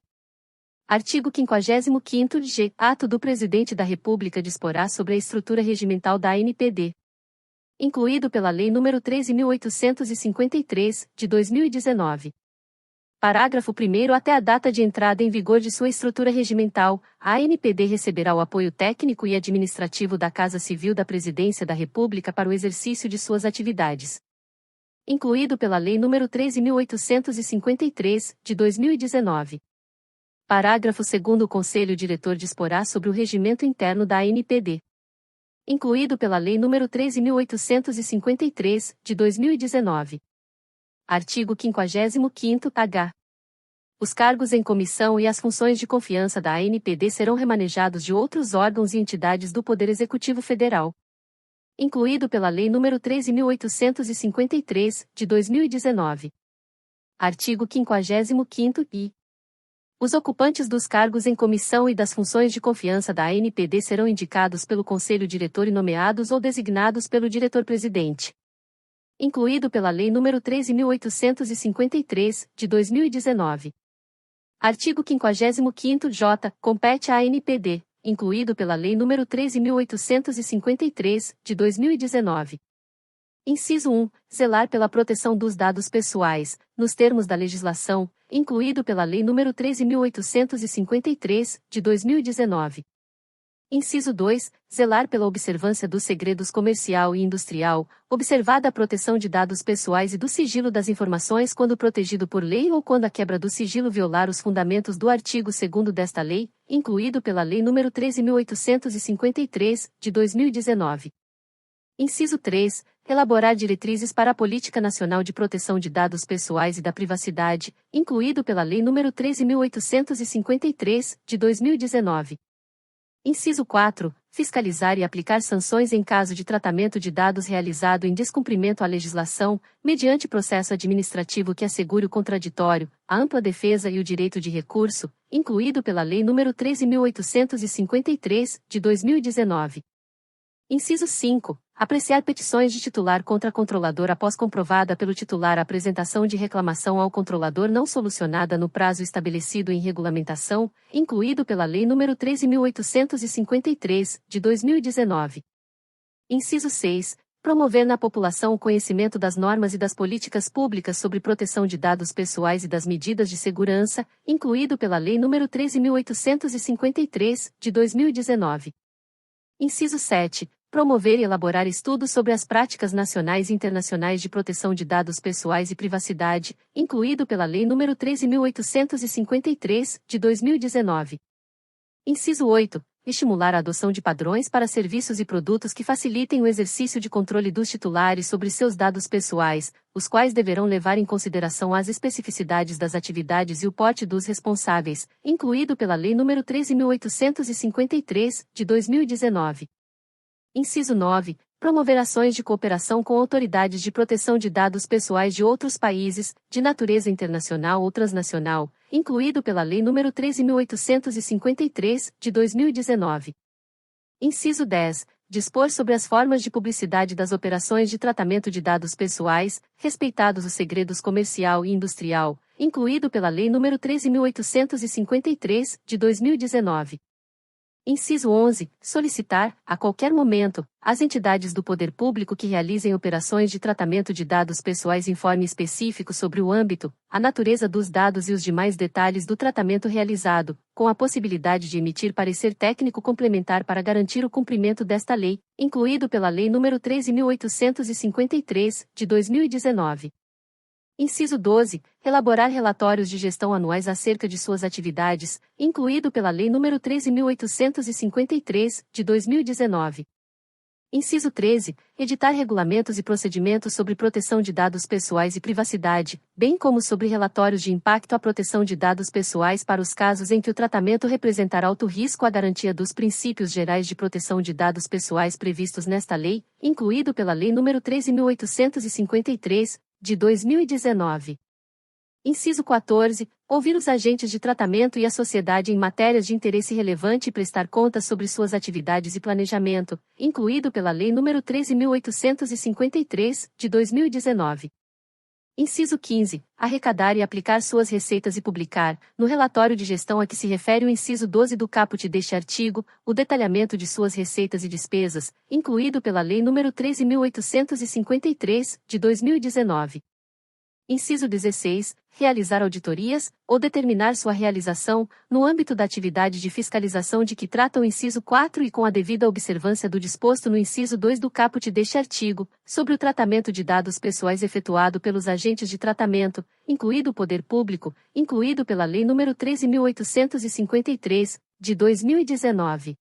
Artigo 55º-G. Ato do Presidente da República disporá sobre a estrutura regimental da ANPD. Incluído pela Lei nº 13.853, de 2019. Parágrafo 1º. Até a data de entrada em vigor de sua estrutura regimental, a ANPD receberá o apoio técnico e administrativo da Casa Civil da Presidência da República para o exercício de suas atividades. Incluído pela Lei nº 13.853, de 2019. Parágrafo 2º. O Conselho Diretor disporá sobre o regimento interno da ANPD. Incluído pela Lei nº 13.853, de 2019. Artigo 55º-H. Os cargos em comissão e as funções de confiança da ANPD serão remanejados de outros órgãos e entidades do Poder Executivo Federal. Incluído pela Lei nº 13.853, de 2019. Artigo 55º-I. Os ocupantes dos cargos em comissão e das funções de confiança da ANPD serão indicados pelo Conselho Diretor e nomeados ou designados pelo diretor-presidente. Incluído pela Lei nº 13.853, de 2019. Artigo 55º-J. Compete à ANPD, incluído pela Lei nº 13.853, de 2019. Inciso 1. Zelar pela proteção dos dados pessoais, nos termos da legislação, incluído pela Lei nº 13.853, de 2019. Inciso 2. Zelar pela observância dos segredos comercial e industrial, observada a proteção de dados pessoais e do sigilo das informações quando protegido por lei ou quando a quebra do sigilo violar os fundamentos do artigo 2º desta lei, incluído pela Lei nº 13.853, de 2019. Inciso 3. Elaborar diretrizes para a Política Nacional de Proteção de Dados Pessoais e da Privacidade, incluído pela Lei nº 13.853, de 2019. Inciso 4. Fiscalizar e aplicar sanções em caso de tratamento de dados realizado em descumprimento à legislação, mediante processo administrativo que assegure o contraditório, a ampla defesa e o direito de recurso, incluído pela Lei nº 13.853, de 2019. Inciso 5. Apreciar petições de titular contra controlador após comprovada pelo titular a apresentação de reclamação ao controlador não solucionada no prazo estabelecido em regulamentação, incluído pela Lei nº 13.853, de 2019. Inciso 6. Promover na população o conhecimento das normas e das políticas públicas sobre proteção de dados pessoais e das medidas de segurança, incluído pela Lei nº 13.853, de 2019. Inciso 7. Promover e elaborar estudos sobre as práticas nacionais e internacionais de proteção de dados pessoais e privacidade, incluído pela Lei nº 13.853, de 2019. Inciso 8. Estimular a adoção de padrões para serviços e produtos que facilitem o exercício de controle dos titulares sobre seus dados pessoais, os quais deverão levar em consideração as especificidades das atividades e o porte dos responsáveis, incluído pela Lei nº 13.853, de 2019. Inciso 9. Promover ações de cooperação com autoridades de proteção de dados pessoais de outros países, de natureza internacional ou transnacional, incluído pela Lei nº 13.853, de 2019. Inciso 10. Dispor sobre as formas de publicidade das operações de tratamento de dados pessoais, respeitados os segredos comercial e industrial, incluído pela Lei nº 13.853, de 2019. Inciso 11. Solicitar, a qualquer momento, às entidades do poder público que realizem operações de tratamento de dados pessoais informe específico sobre o âmbito, a natureza dos dados e os demais detalhes do tratamento realizado, com a possibilidade de emitir parecer técnico complementar para garantir o cumprimento desta lei, incluído pela Lei nº 13.853, de 2019. Inciso 12. Elaborar relatórios de gestão anuais acerca de suas atividades, incluído pela Lei nº 13.853, de 2019. Inciso 13. Editar regulamentos e procedimentos sobre proteção de dados pessoais e privacidade, bem como sobre relatórios de impacto à proteção de dados pessoais para os casos em que o tratamento representar alto risco à garantia dos princípios gerais de proteção de dados pessoais previstos nesta lei, incluído pela Lei nº 13.853, de 2019. Inciso 14. Ouvir os agentes de tratamento e a sociedade em matérias de interesse relevante e prestar contas sobre suas atividades e planejamento, incluído pela Lei nº 13.853, de 2019. Inciso 15. Arrecadar e aplicar suas receitas e publicar, no relatório de gestão a que se refere o inciso 12 do caput deste artigo, o detalhamento de suas receitas e despesas, incluído pela Lei nº 13.853, de 2019. Inciso 16. Realizar auditorias, ou determinar sua realização, no âmbito da atividade de fiscalização de que trata o inciso 4 e com a devida observância do disposto no inciso 2 do caput deste artigo, sobre o tratamento de dados pessoais efetuado pelos agentes de tratamento, incluído o poder público, incluído pela Lei nº 13.853, de 2019.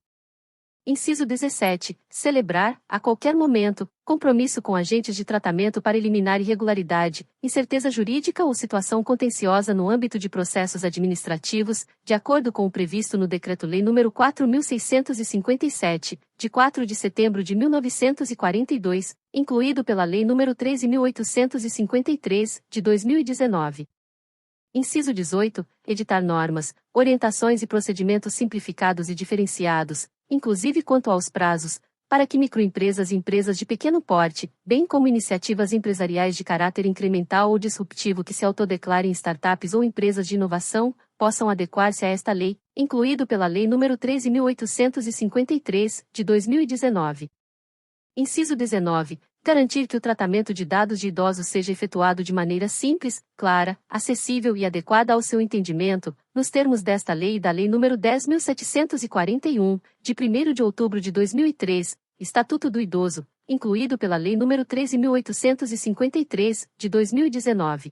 Inciso 17. Celebrar, a qualquer momento, compromisso com agentes de tratamento para eliminar irregularidade, incerteza jurídica ou situação contenciosa no âmbito de processos administrativos, de acordo com o previsto no Decreto-Lei nº 4.657, de 4 de setembro de 1942, incluído pela Lei nº 13.853, de 2019. Inciso 18. Editar normas, orientações e procedimentos simplificados e diferenciados, inclusive quanto aos prazos, para que microempresas e empresas de pequeno porte, bem como iniciativas empresariais de caráter incremental ou disruptivo que se autodeclarem startups ou empresas de inovação, possam adequar-se a esta lei, incluído pela Lei nº 13.853, de 2019. Inciso 19. Garantir que o tratamento de dados de idosos seja efetuado de maneira simples, clara, acessível e adequada ao seu entendimento, nos termos desta lei e da Lei nº 10.741, de 1º de outubro de 2003, Estatuto do Idoso, incluído pela Lei nº 13.853, de 2019.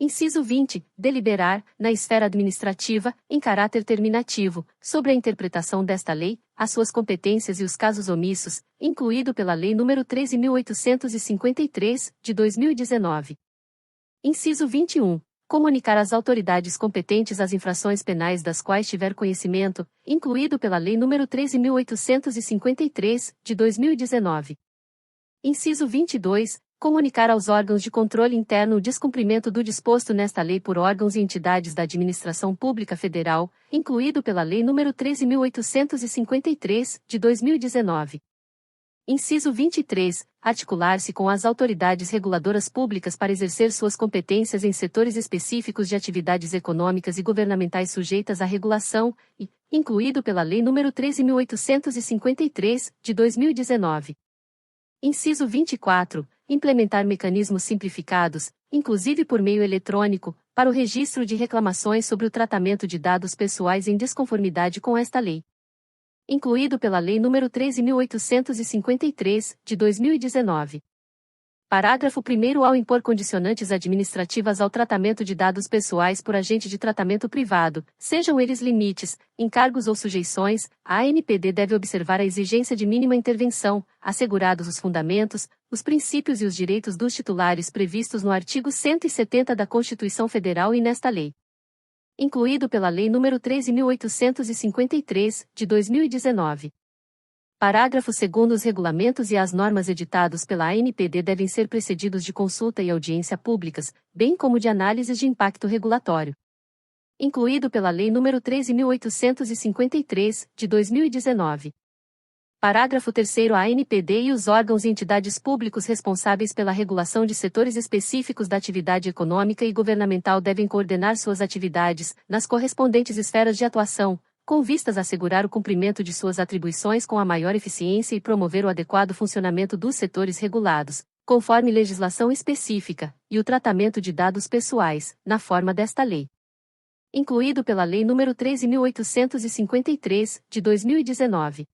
Inciso 20. Deliberar, na esfera administrativa, em caráter terminativo, sobre a interpretação desta lei, as suas competências e os casos omissos, incluído pela Lei nº 13.853, de 2019. Inciso 21. Comunicar às autoridades competentes as infrações penais das quais tiver conhecimento, incluído pela Lei nº 13.853, de 2019. Inciso 22. Comunicar aos órgãos de controle interno o descumprimento do disposto nesta lei por órgãos e entidades da Administração Pública Federal, incluído pela Lei nº 13.853, de 2019. Inciso 23. Articular-se com as autoridades reguladoras públicas para exercer suas competências em setores específicos de atividades econômicas e governamentais sujeitas à regulação, e, incluído pela Lei nº 13.853, de 2019. Inciso 24. Implementar mecanismos simplificados, inclusive por meio eletrônico, para o registro de reclamações sobre o tratamento de dados pessoais em desconformidade com esta lei. Incluído pela Lei nº 13.853, de 2019. Parágrafo 1º. Ao impor condicionantes administrativas ao tratamento de dados pessoais por agente de tratamento privado, sejam eles limites, encargos ou sujeições, a ANPD deve observar a exigência de mínima intervenção, assegurados os fundamentos, os princípios e os direitos dos titulares previstos no artigo 170 da Constituição Federal e nesta lei. Incluído pela Lei nº 13.853, de 2019. Parágrafo 2º. Os regulamentos e as normas editados pela ANPD devem ser precedidos de consulta e audiência públicas, bem como de análises de impacto regulatório. Incluído pela Lei nº 13.853, de 2019. Parágrafo 3º. A ANPD e os órgãos e entidades públicos responsáveis pela regulação de setores específicos da atividade econômica e governamental devem coordenar suas atividades, nas correspondentes esferas de atuação, com vistas a assegurar o cumprimento de suas atribuições com a maior eficiência e promover o adequado funcionamento dos setores regulados, conforme legislação específica, e o tratamento de dados pessoais, na forma desta lei. Incluído pela Lei nº 13.853, de 2019.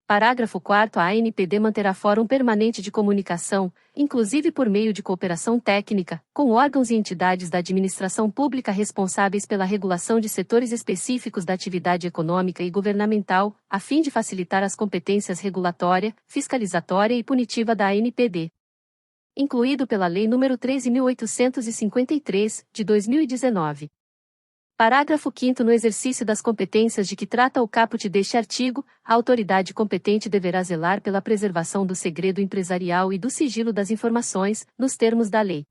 Parágrafo 4º. A ANPD manterá fórum permanente de comunicação, inclusive por meio de cooperação técnica, com órgãos e entidades da administração pública responsáveis pela regulação de setores específicos da atividade econômica e governamental, a fim de facilitar as competências regulatória, fiscalizatória e punitiva da ANPD. Incluído pela Lei nº 13.853, de 2019. Parágrafo 5º. No exercício das competências de que trata o caput deste artigo, a autoridade competente deverá zelar pela preservação do segredo empresarial e do sigilo das informações, nos termos da lei.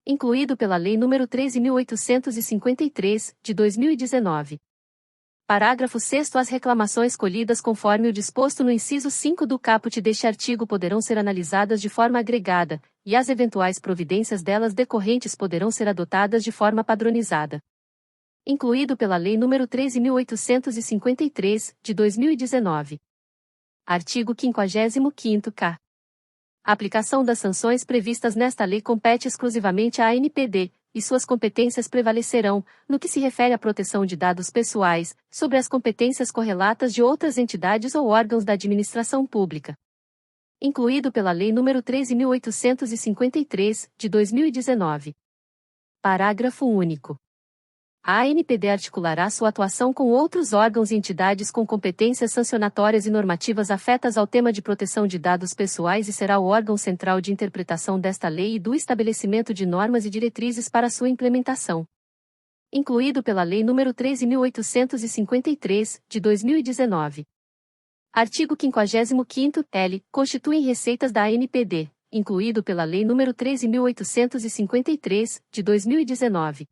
Incluído pela Lei nº 13.853, de 2019. Parágrafo 6º. As reclamações colhidas conforme o disposto no inciso 5 do caput deste artigo poderão ser analisadas de forma agregada, e as eventuais providências delas decorrentes poderão ser adotadas de forma padronizada. Incluído pela Lei nº 13.853, de 2019. Artigo 55º-K. A aplicação das sanções previstas nesta lei compete exclusivamente à ANPD, e suas competências prevalecerão, no que se refere à proteção de dados pessoais, sobre as competências correlatas de outras entidades ou órgãos da administração pública. Incluído pela Lei nº 13.853, de 2019. Parágrafo único. A ANPD articulará sua atuação com outros órgãos e entidades com competências sancionatórias e normativas afetas ao tema de proteção de dados pessoais e será o órgão central de interpretação desta lei e do estabelecimento de normas e diretrizes para sua implementação. Incluído pela Lei nº 13.853, de 2019. Artigo 55º-L. Constituem receitas da ANPD, incluído pela Lei nº 13.853, de 2019.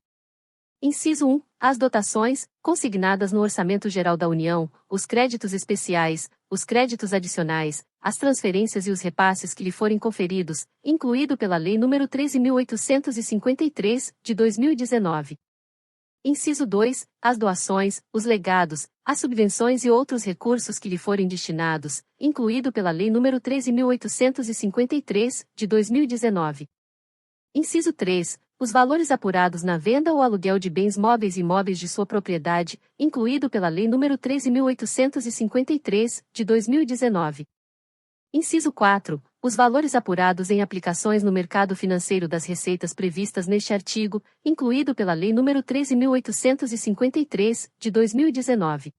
Inciso 1. As dotações, consignadas no Orçamento Geral da União, os créditos especiais, os créditos adicionais, as transferências e os repasses que lhe forem conferidos, incluído pela Lei nº 13.853, de 2019. Inciso 2. As doações, os legados, as subvenções e outros recursos que lhe forem destinados, incluído pela Lei nº 13.853, de 2019. Inciso 3. Os valores apurados na venda ou aluguel de bens móveis e imóveis de sua propriedade, incluído pela Lei nº 13.853, de 2019. Inciso 4. Os valores apurados em aplicações no mercado financeiro das receitas previstas neste artigo, incluído pela Lei nº 13.853, de 2019.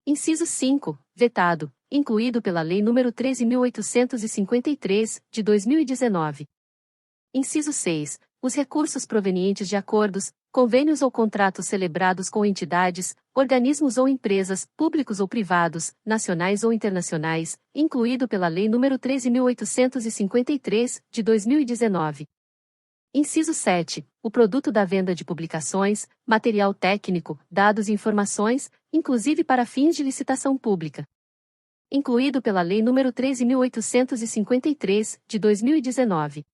Inciso 5. Vetado, incluído pela Lei nº 13.853, de 2019. Inciso 6. Os recursos provenientes de acordos, convênios ou contratos celebrados com entidades, organismos ou empresas, públicos ou privados, nacionais ou internacionais, incluído pela Lei nº 13.853, de 2019. Inciso 7. O produto da venda de publicações, material técnico, dados e informações, inclusive para fins de licitação pública. Incluído pela Lei nº 13.853, de 2019.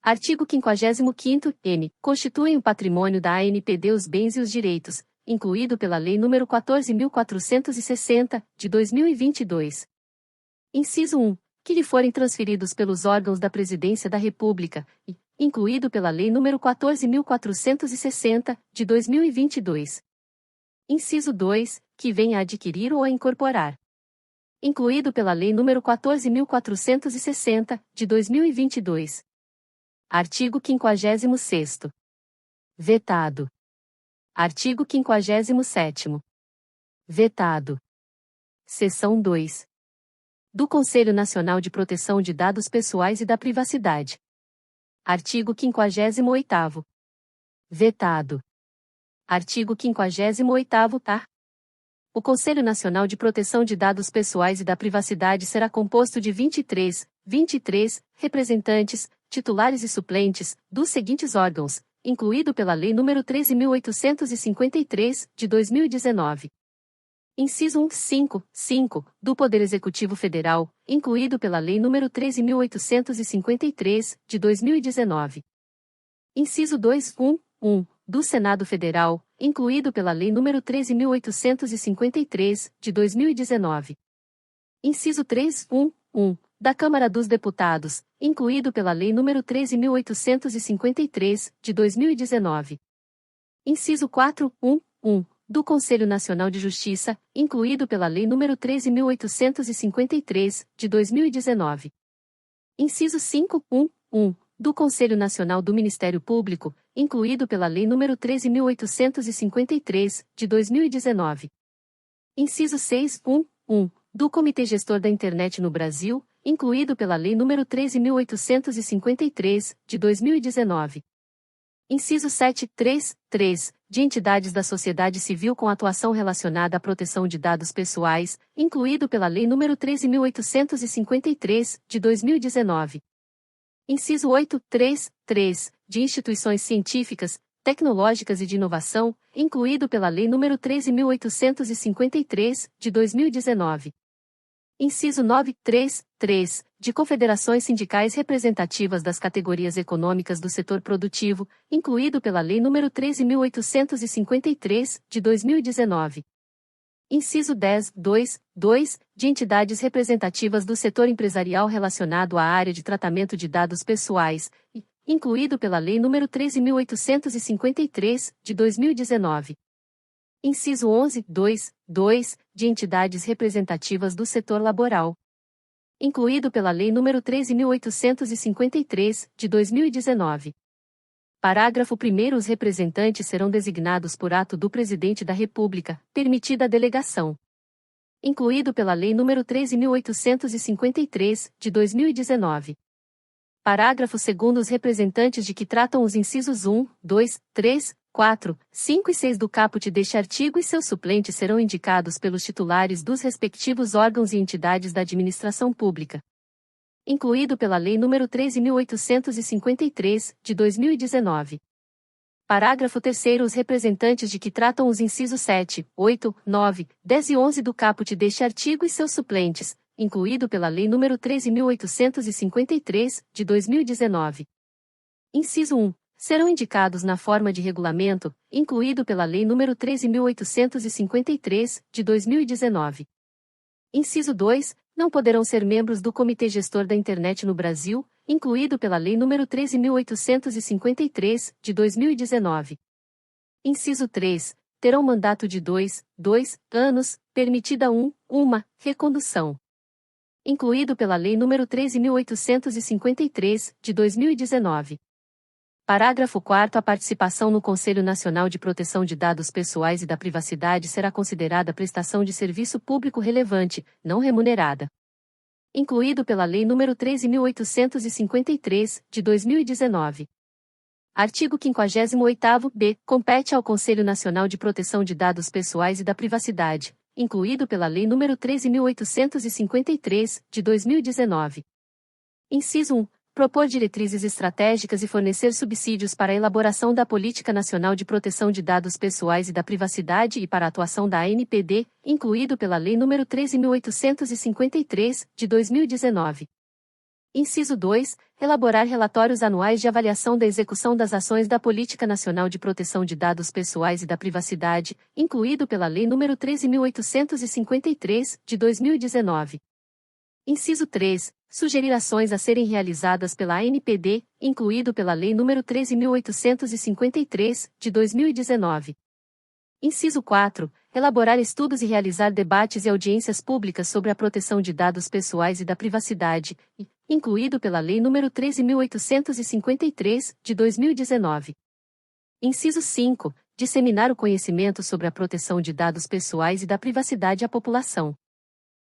Artigo 55º-N. Constituem o patrimônio da ANPD os bens e os direitos, incluído pela Lei nº 14.460, de 2022. Inciso 1. Que lhe forem transferidos pelos órgãos da Presidência da República, e, incluído pela Lei nº 14.460, de 2022. Inciso 2. Que venha a adquirir ou a incorporar. Incluído pela Lei nº 14.460, de 2022. Artigo 56º. Vetado. Artigo 57º. Vetado. Seção 2. Do Conselho Nacional de Proteção de Dados Pessoais e da Privacidade. Artigo 58º. Vetado. Artigo 58º-A. O Conselho Nacional de Proteção de Dados Pessoais e da Privacidade será composto de 23 representantes, titulares e suplentes, dos seguintes órgãos, incluído pela Lei nº 13.853, de 2019. Inciso 5, do Poder Executivo Federal, incluído pela Lei nº 13.853, de 2019. Inciso 1, do Senado Federal, incluído pela Lei nº 13.853, de 2019. Inciso 1, da Câmara dos Deputados, incluído pela Lei nº 13.853, de 2019. Inciso 1, do Conselho Nacional de Justiça, incluído pela Lei nº 13.853, de 2019. Inciso 1, do Conselho Nacional do Ministério Público, incluído pela Lei nº 13.853, de 2019. Inciso 1, do Comitê Gestor da Internet no Brasil, incluído pela Lei nº 13.853, de 2019. Inciso 3, de entidades da sociedade civil com atuação relacionada à proteção de dados pessoais, incluído pela Lei nº 13.853, de 2019. Inciso 3, de instituições científicas, tecnológicas e de inovação, incluído pela Lei nº 13.853, de 2019. Inciso 3, de confederações sindicais representativas das categorias econômicas do setor produtivo, incluído pela Lei nº 13.853, de 2019. Inciso 2, de entidades representativas do setor empresarial relacionado à área de tratamento de dados pessoais, incluído pela Lei nº 13.853, de 2019. Inciso 2, de entidades representativas do setor laboral, incluído pela Lei nº 13.853, de 2019. Parágrafo 1º. Os representantes serão designados por ato do Presidente da República, permitida a delegação. Incluído pela Lei nº 13.853, de 2019. Parágrafo 2º. Os representantes de que tratam os incisos 1, 2, 3, 4, 5 e 6 do caput deste artigo e seus suplentes serão indicados pelos titulares dos respectivos órgãos e entidades da administração pública. Incluído pela Lei nº 13.853, de 2019. Parágrafo 3º. Os representantes de que tratam os incisos 7, 8, 9, 10 e 11 do caput deste artigo e seus suplentes, incluído pela Lei nº 13.853, de 2019. Inciso 1. Serão indicados na forma de regulamento, incluído pela Lei nº 13.853, de 2019. Inciso 2. Não poderão ser membros do Comitê Gestor da Internet no Brasil, incluído pela Lei nº 13.853, de 2019. Inciso 3. Terão mandato de 2 anos, permitida uma recondução. Incluído pela Lei nº 13.853, de 2019. Parágrafo 4º. A participação no Conselho Nacional de Proteção de Dados Pessoais e da Privacidade será considerada prestação de serviço público relevante, não remunerada. Incluído pela Lei nº 13.853, de 2019. Artigo 58º-B. Compete ao Conselho Nacional de Proteção de Dados Pessoais e da Privacidade, incluído pela Lei nº 13.853, de 2019. Inciso 1. Propor diretrizes estratégicas e fornecer subsídios para a elaboração da Política Nacional de Proteção de Dados Pessoais e da Privacidade e para a atuação da ANPD, incluído pela Lei nº 13.853, de 2019. Inciso 2. Elaborar relatórios anuais de avaliação da execução das ações da Política Nacional de Proteção de Dados Pessoais e da Privacidade, incluído pela Lei nº 13.853, de 2019. Inciso 3. Sugerir ações a serem realizadas pela ANPD, incluído pela Lei nº 13.853, de 2019. Inciso 4. Elaborar estudos e realizar debates e audiências públicas sobre a proteção de dados pessoais e da privacidade, incluído pela Lei nº 13.853, de 2019. Inciso 5. Disseminar o conhecimento sobre a proteção de dados pessoais e da privacidade à população.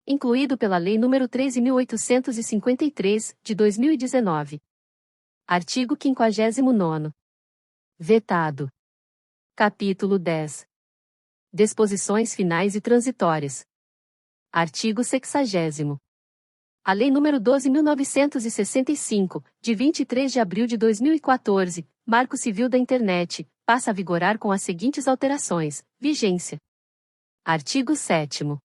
Incluído pela Lei nº 13.853, de 2019. Artigo 59º. Vetado. Capítulo 10. Disposições finais e transitórias. Artigo 60º. A Lei nº 12.965, de 23 de abril de 2014, Marco Civil da Internet, passa a vigorar com as seguintes alterações. Vigência. Artigo 7º.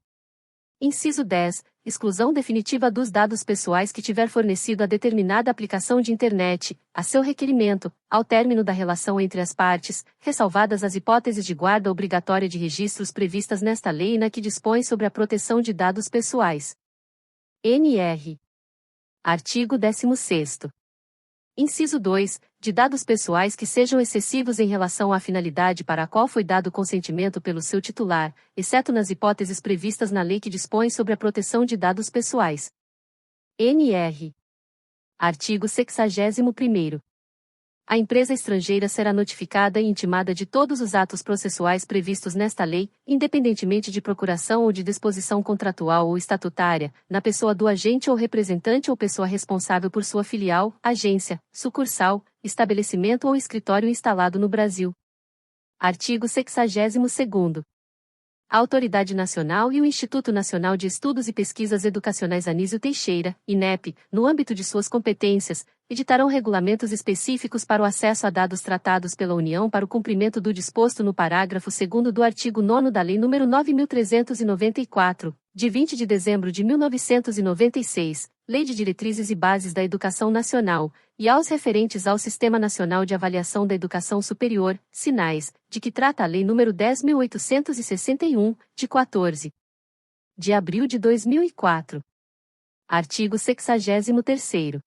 Inciso 10. Exclusão definitiva dos dados pessoais que tiver fornecido a determinada aplicação de Internet, a seu requerimento, ao término da relação entre as partes, ressalvadas as hipóteses de guarda obrigatória de registros previstas nesta lei e na que dispõe sobre a proteção de dados pessoais. NR. Artigo 16º. Inciso 2. De dados pessoais que sejam excessivos em relação à finalidade para a qual foi dado consentimento pelo seu titular, exceto nas hipóteses previstas na lei que dispõe sobre a proteção de dados pessoais. NR. Artigo 61º. A empresa estrangeira será notificada e intimada de todos os atos processuais previstos nesta lei, independentemente de procuração ou de disposição contratual ou estatutária, na pessoa do agente ou representante ou pessoa responsável por sua filial, agência, sucursal, estabelecimento ou escritório instalado no Brasil. Artigo 62º. A Autoridade Nacional e o Instituto Nacional de Estudos e Pesquisas Educacionais Anísio Teixeira, INEP, no âmbito de suas competências, editarão regulamentos específicos para o acesso a dados tratados pela União para o cumprimento do disposto no parágrafo 2º do artigo 9º da Lei nº 9.394, de 20 de dezembro de 1996, Lei de Diretrizes e Bases da Educação Nacional, e aos referentes ao Sistema Nacional de Avaliação da Educação Superior, SINAES, de que trata a Lei nº 10.861, de 14 de abril de 2004. Artigo 63º.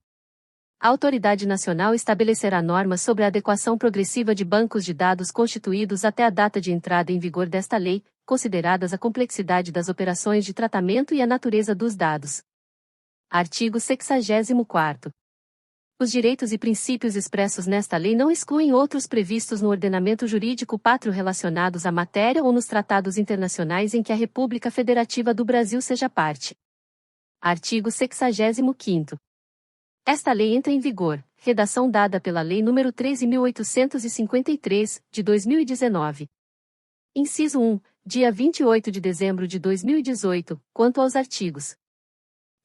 A Autoridade Nacional estabelecerá normas sobre a adequação progressiva de bancos de dados constituídos até a data de entrada em vigor desta lei, consideradas a complexidade das operações de tratamento e a natureza dos dados. Artigo 64º. Os direitos e princípios expressos nesta lei não excluem outros previstos no ordenamento jurídico pátrio relacionados à matéria ou nos tratados internacionais em que a República Federativa do Brasil seja parte. Artigo 65º. Esta lei entra em vigor, redação dada pela Lei nº 13.853, de 2019. Inciso 1, dia 28 de dezembro de 2018, quanto aos artigos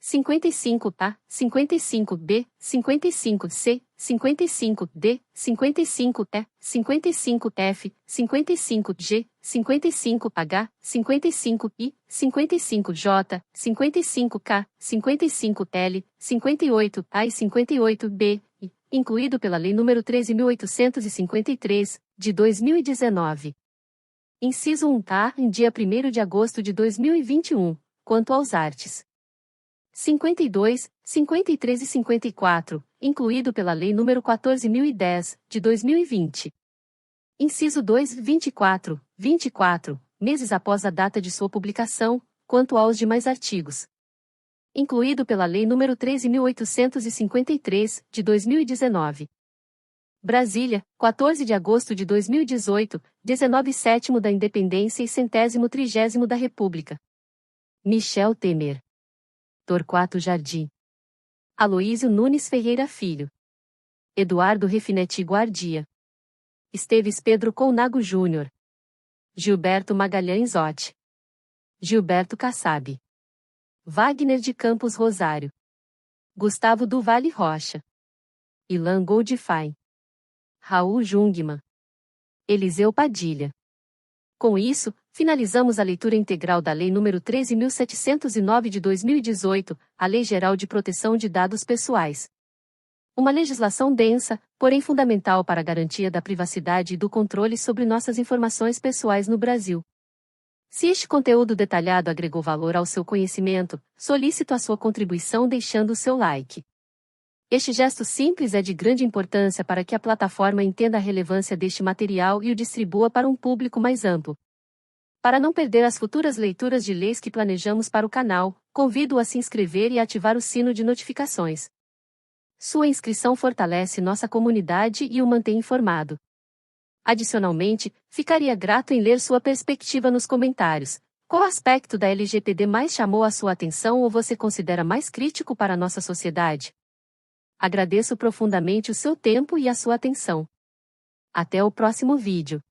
55A, 55B, 55C, 55D, 55E, 55F, 55G, 55H, 55I, 55J, 55K, 55L, 58A e 58B, incluído pela Lei nº 13.853, de 2019. Inciso 1-A, em dia 1º de agosto de 2021, quanto aos arts. 52, 53 e 54, incluído pela Lei nº 14.010, de 2020. Inciso 2, 24, 24, meses após a data de sua publicação, quanto aos demais artigos. Incluído pela Lei nº 13.853, de 2019. Brasília, 14 de agosto de 2018, 19º da Independência e 130º da República. Michel Temer. Torquato Jardim. Aloísio Nunes Ferreira Filho. Eduardo Refinetti Guardia. Esteves Pedro Colnago Júnior. Gilberto Magalhães Otti. Gilberto Kassab. Wagner de Campos Rosário. Gustavo do Vale Rocha. Ilan Goldfein. Raul Jungmann. Eliseu Padilha. Com isso, finalizamos a leitura integral da Lei nº 13.709 de 2018, a Lei Geral de Proteção de Dados Pessoais. Uma legislação densa, porém fundamental para a garantia da privacidade e do controle sobre nossas informações pessoais no Brasil. Se este conteúdo detalhado agregou valor ao seu conhecimento, solicito a sua contribuição deixando o seu like. Este gesto simples é de grande importância para que a plataforma entenda a relevância deste material e o distribua para um público mais amplo. Para não perder as futuras leituras de leis que planejamos para o canal, convido-o a se inscrever e ativar o sino de notificações. Sua inscrição fortalece nossa comunidade e o mantém informado. Adicionalmente, ficaria grato em ler sua perspectiva nos comentários. Qual aspecto da LGPD mais chamou a sua atenção ou você considera mais crítico para a nossa sociedade? Agradeço profundamente o seu tempo e a sua atenção. Até o próximo vídeo.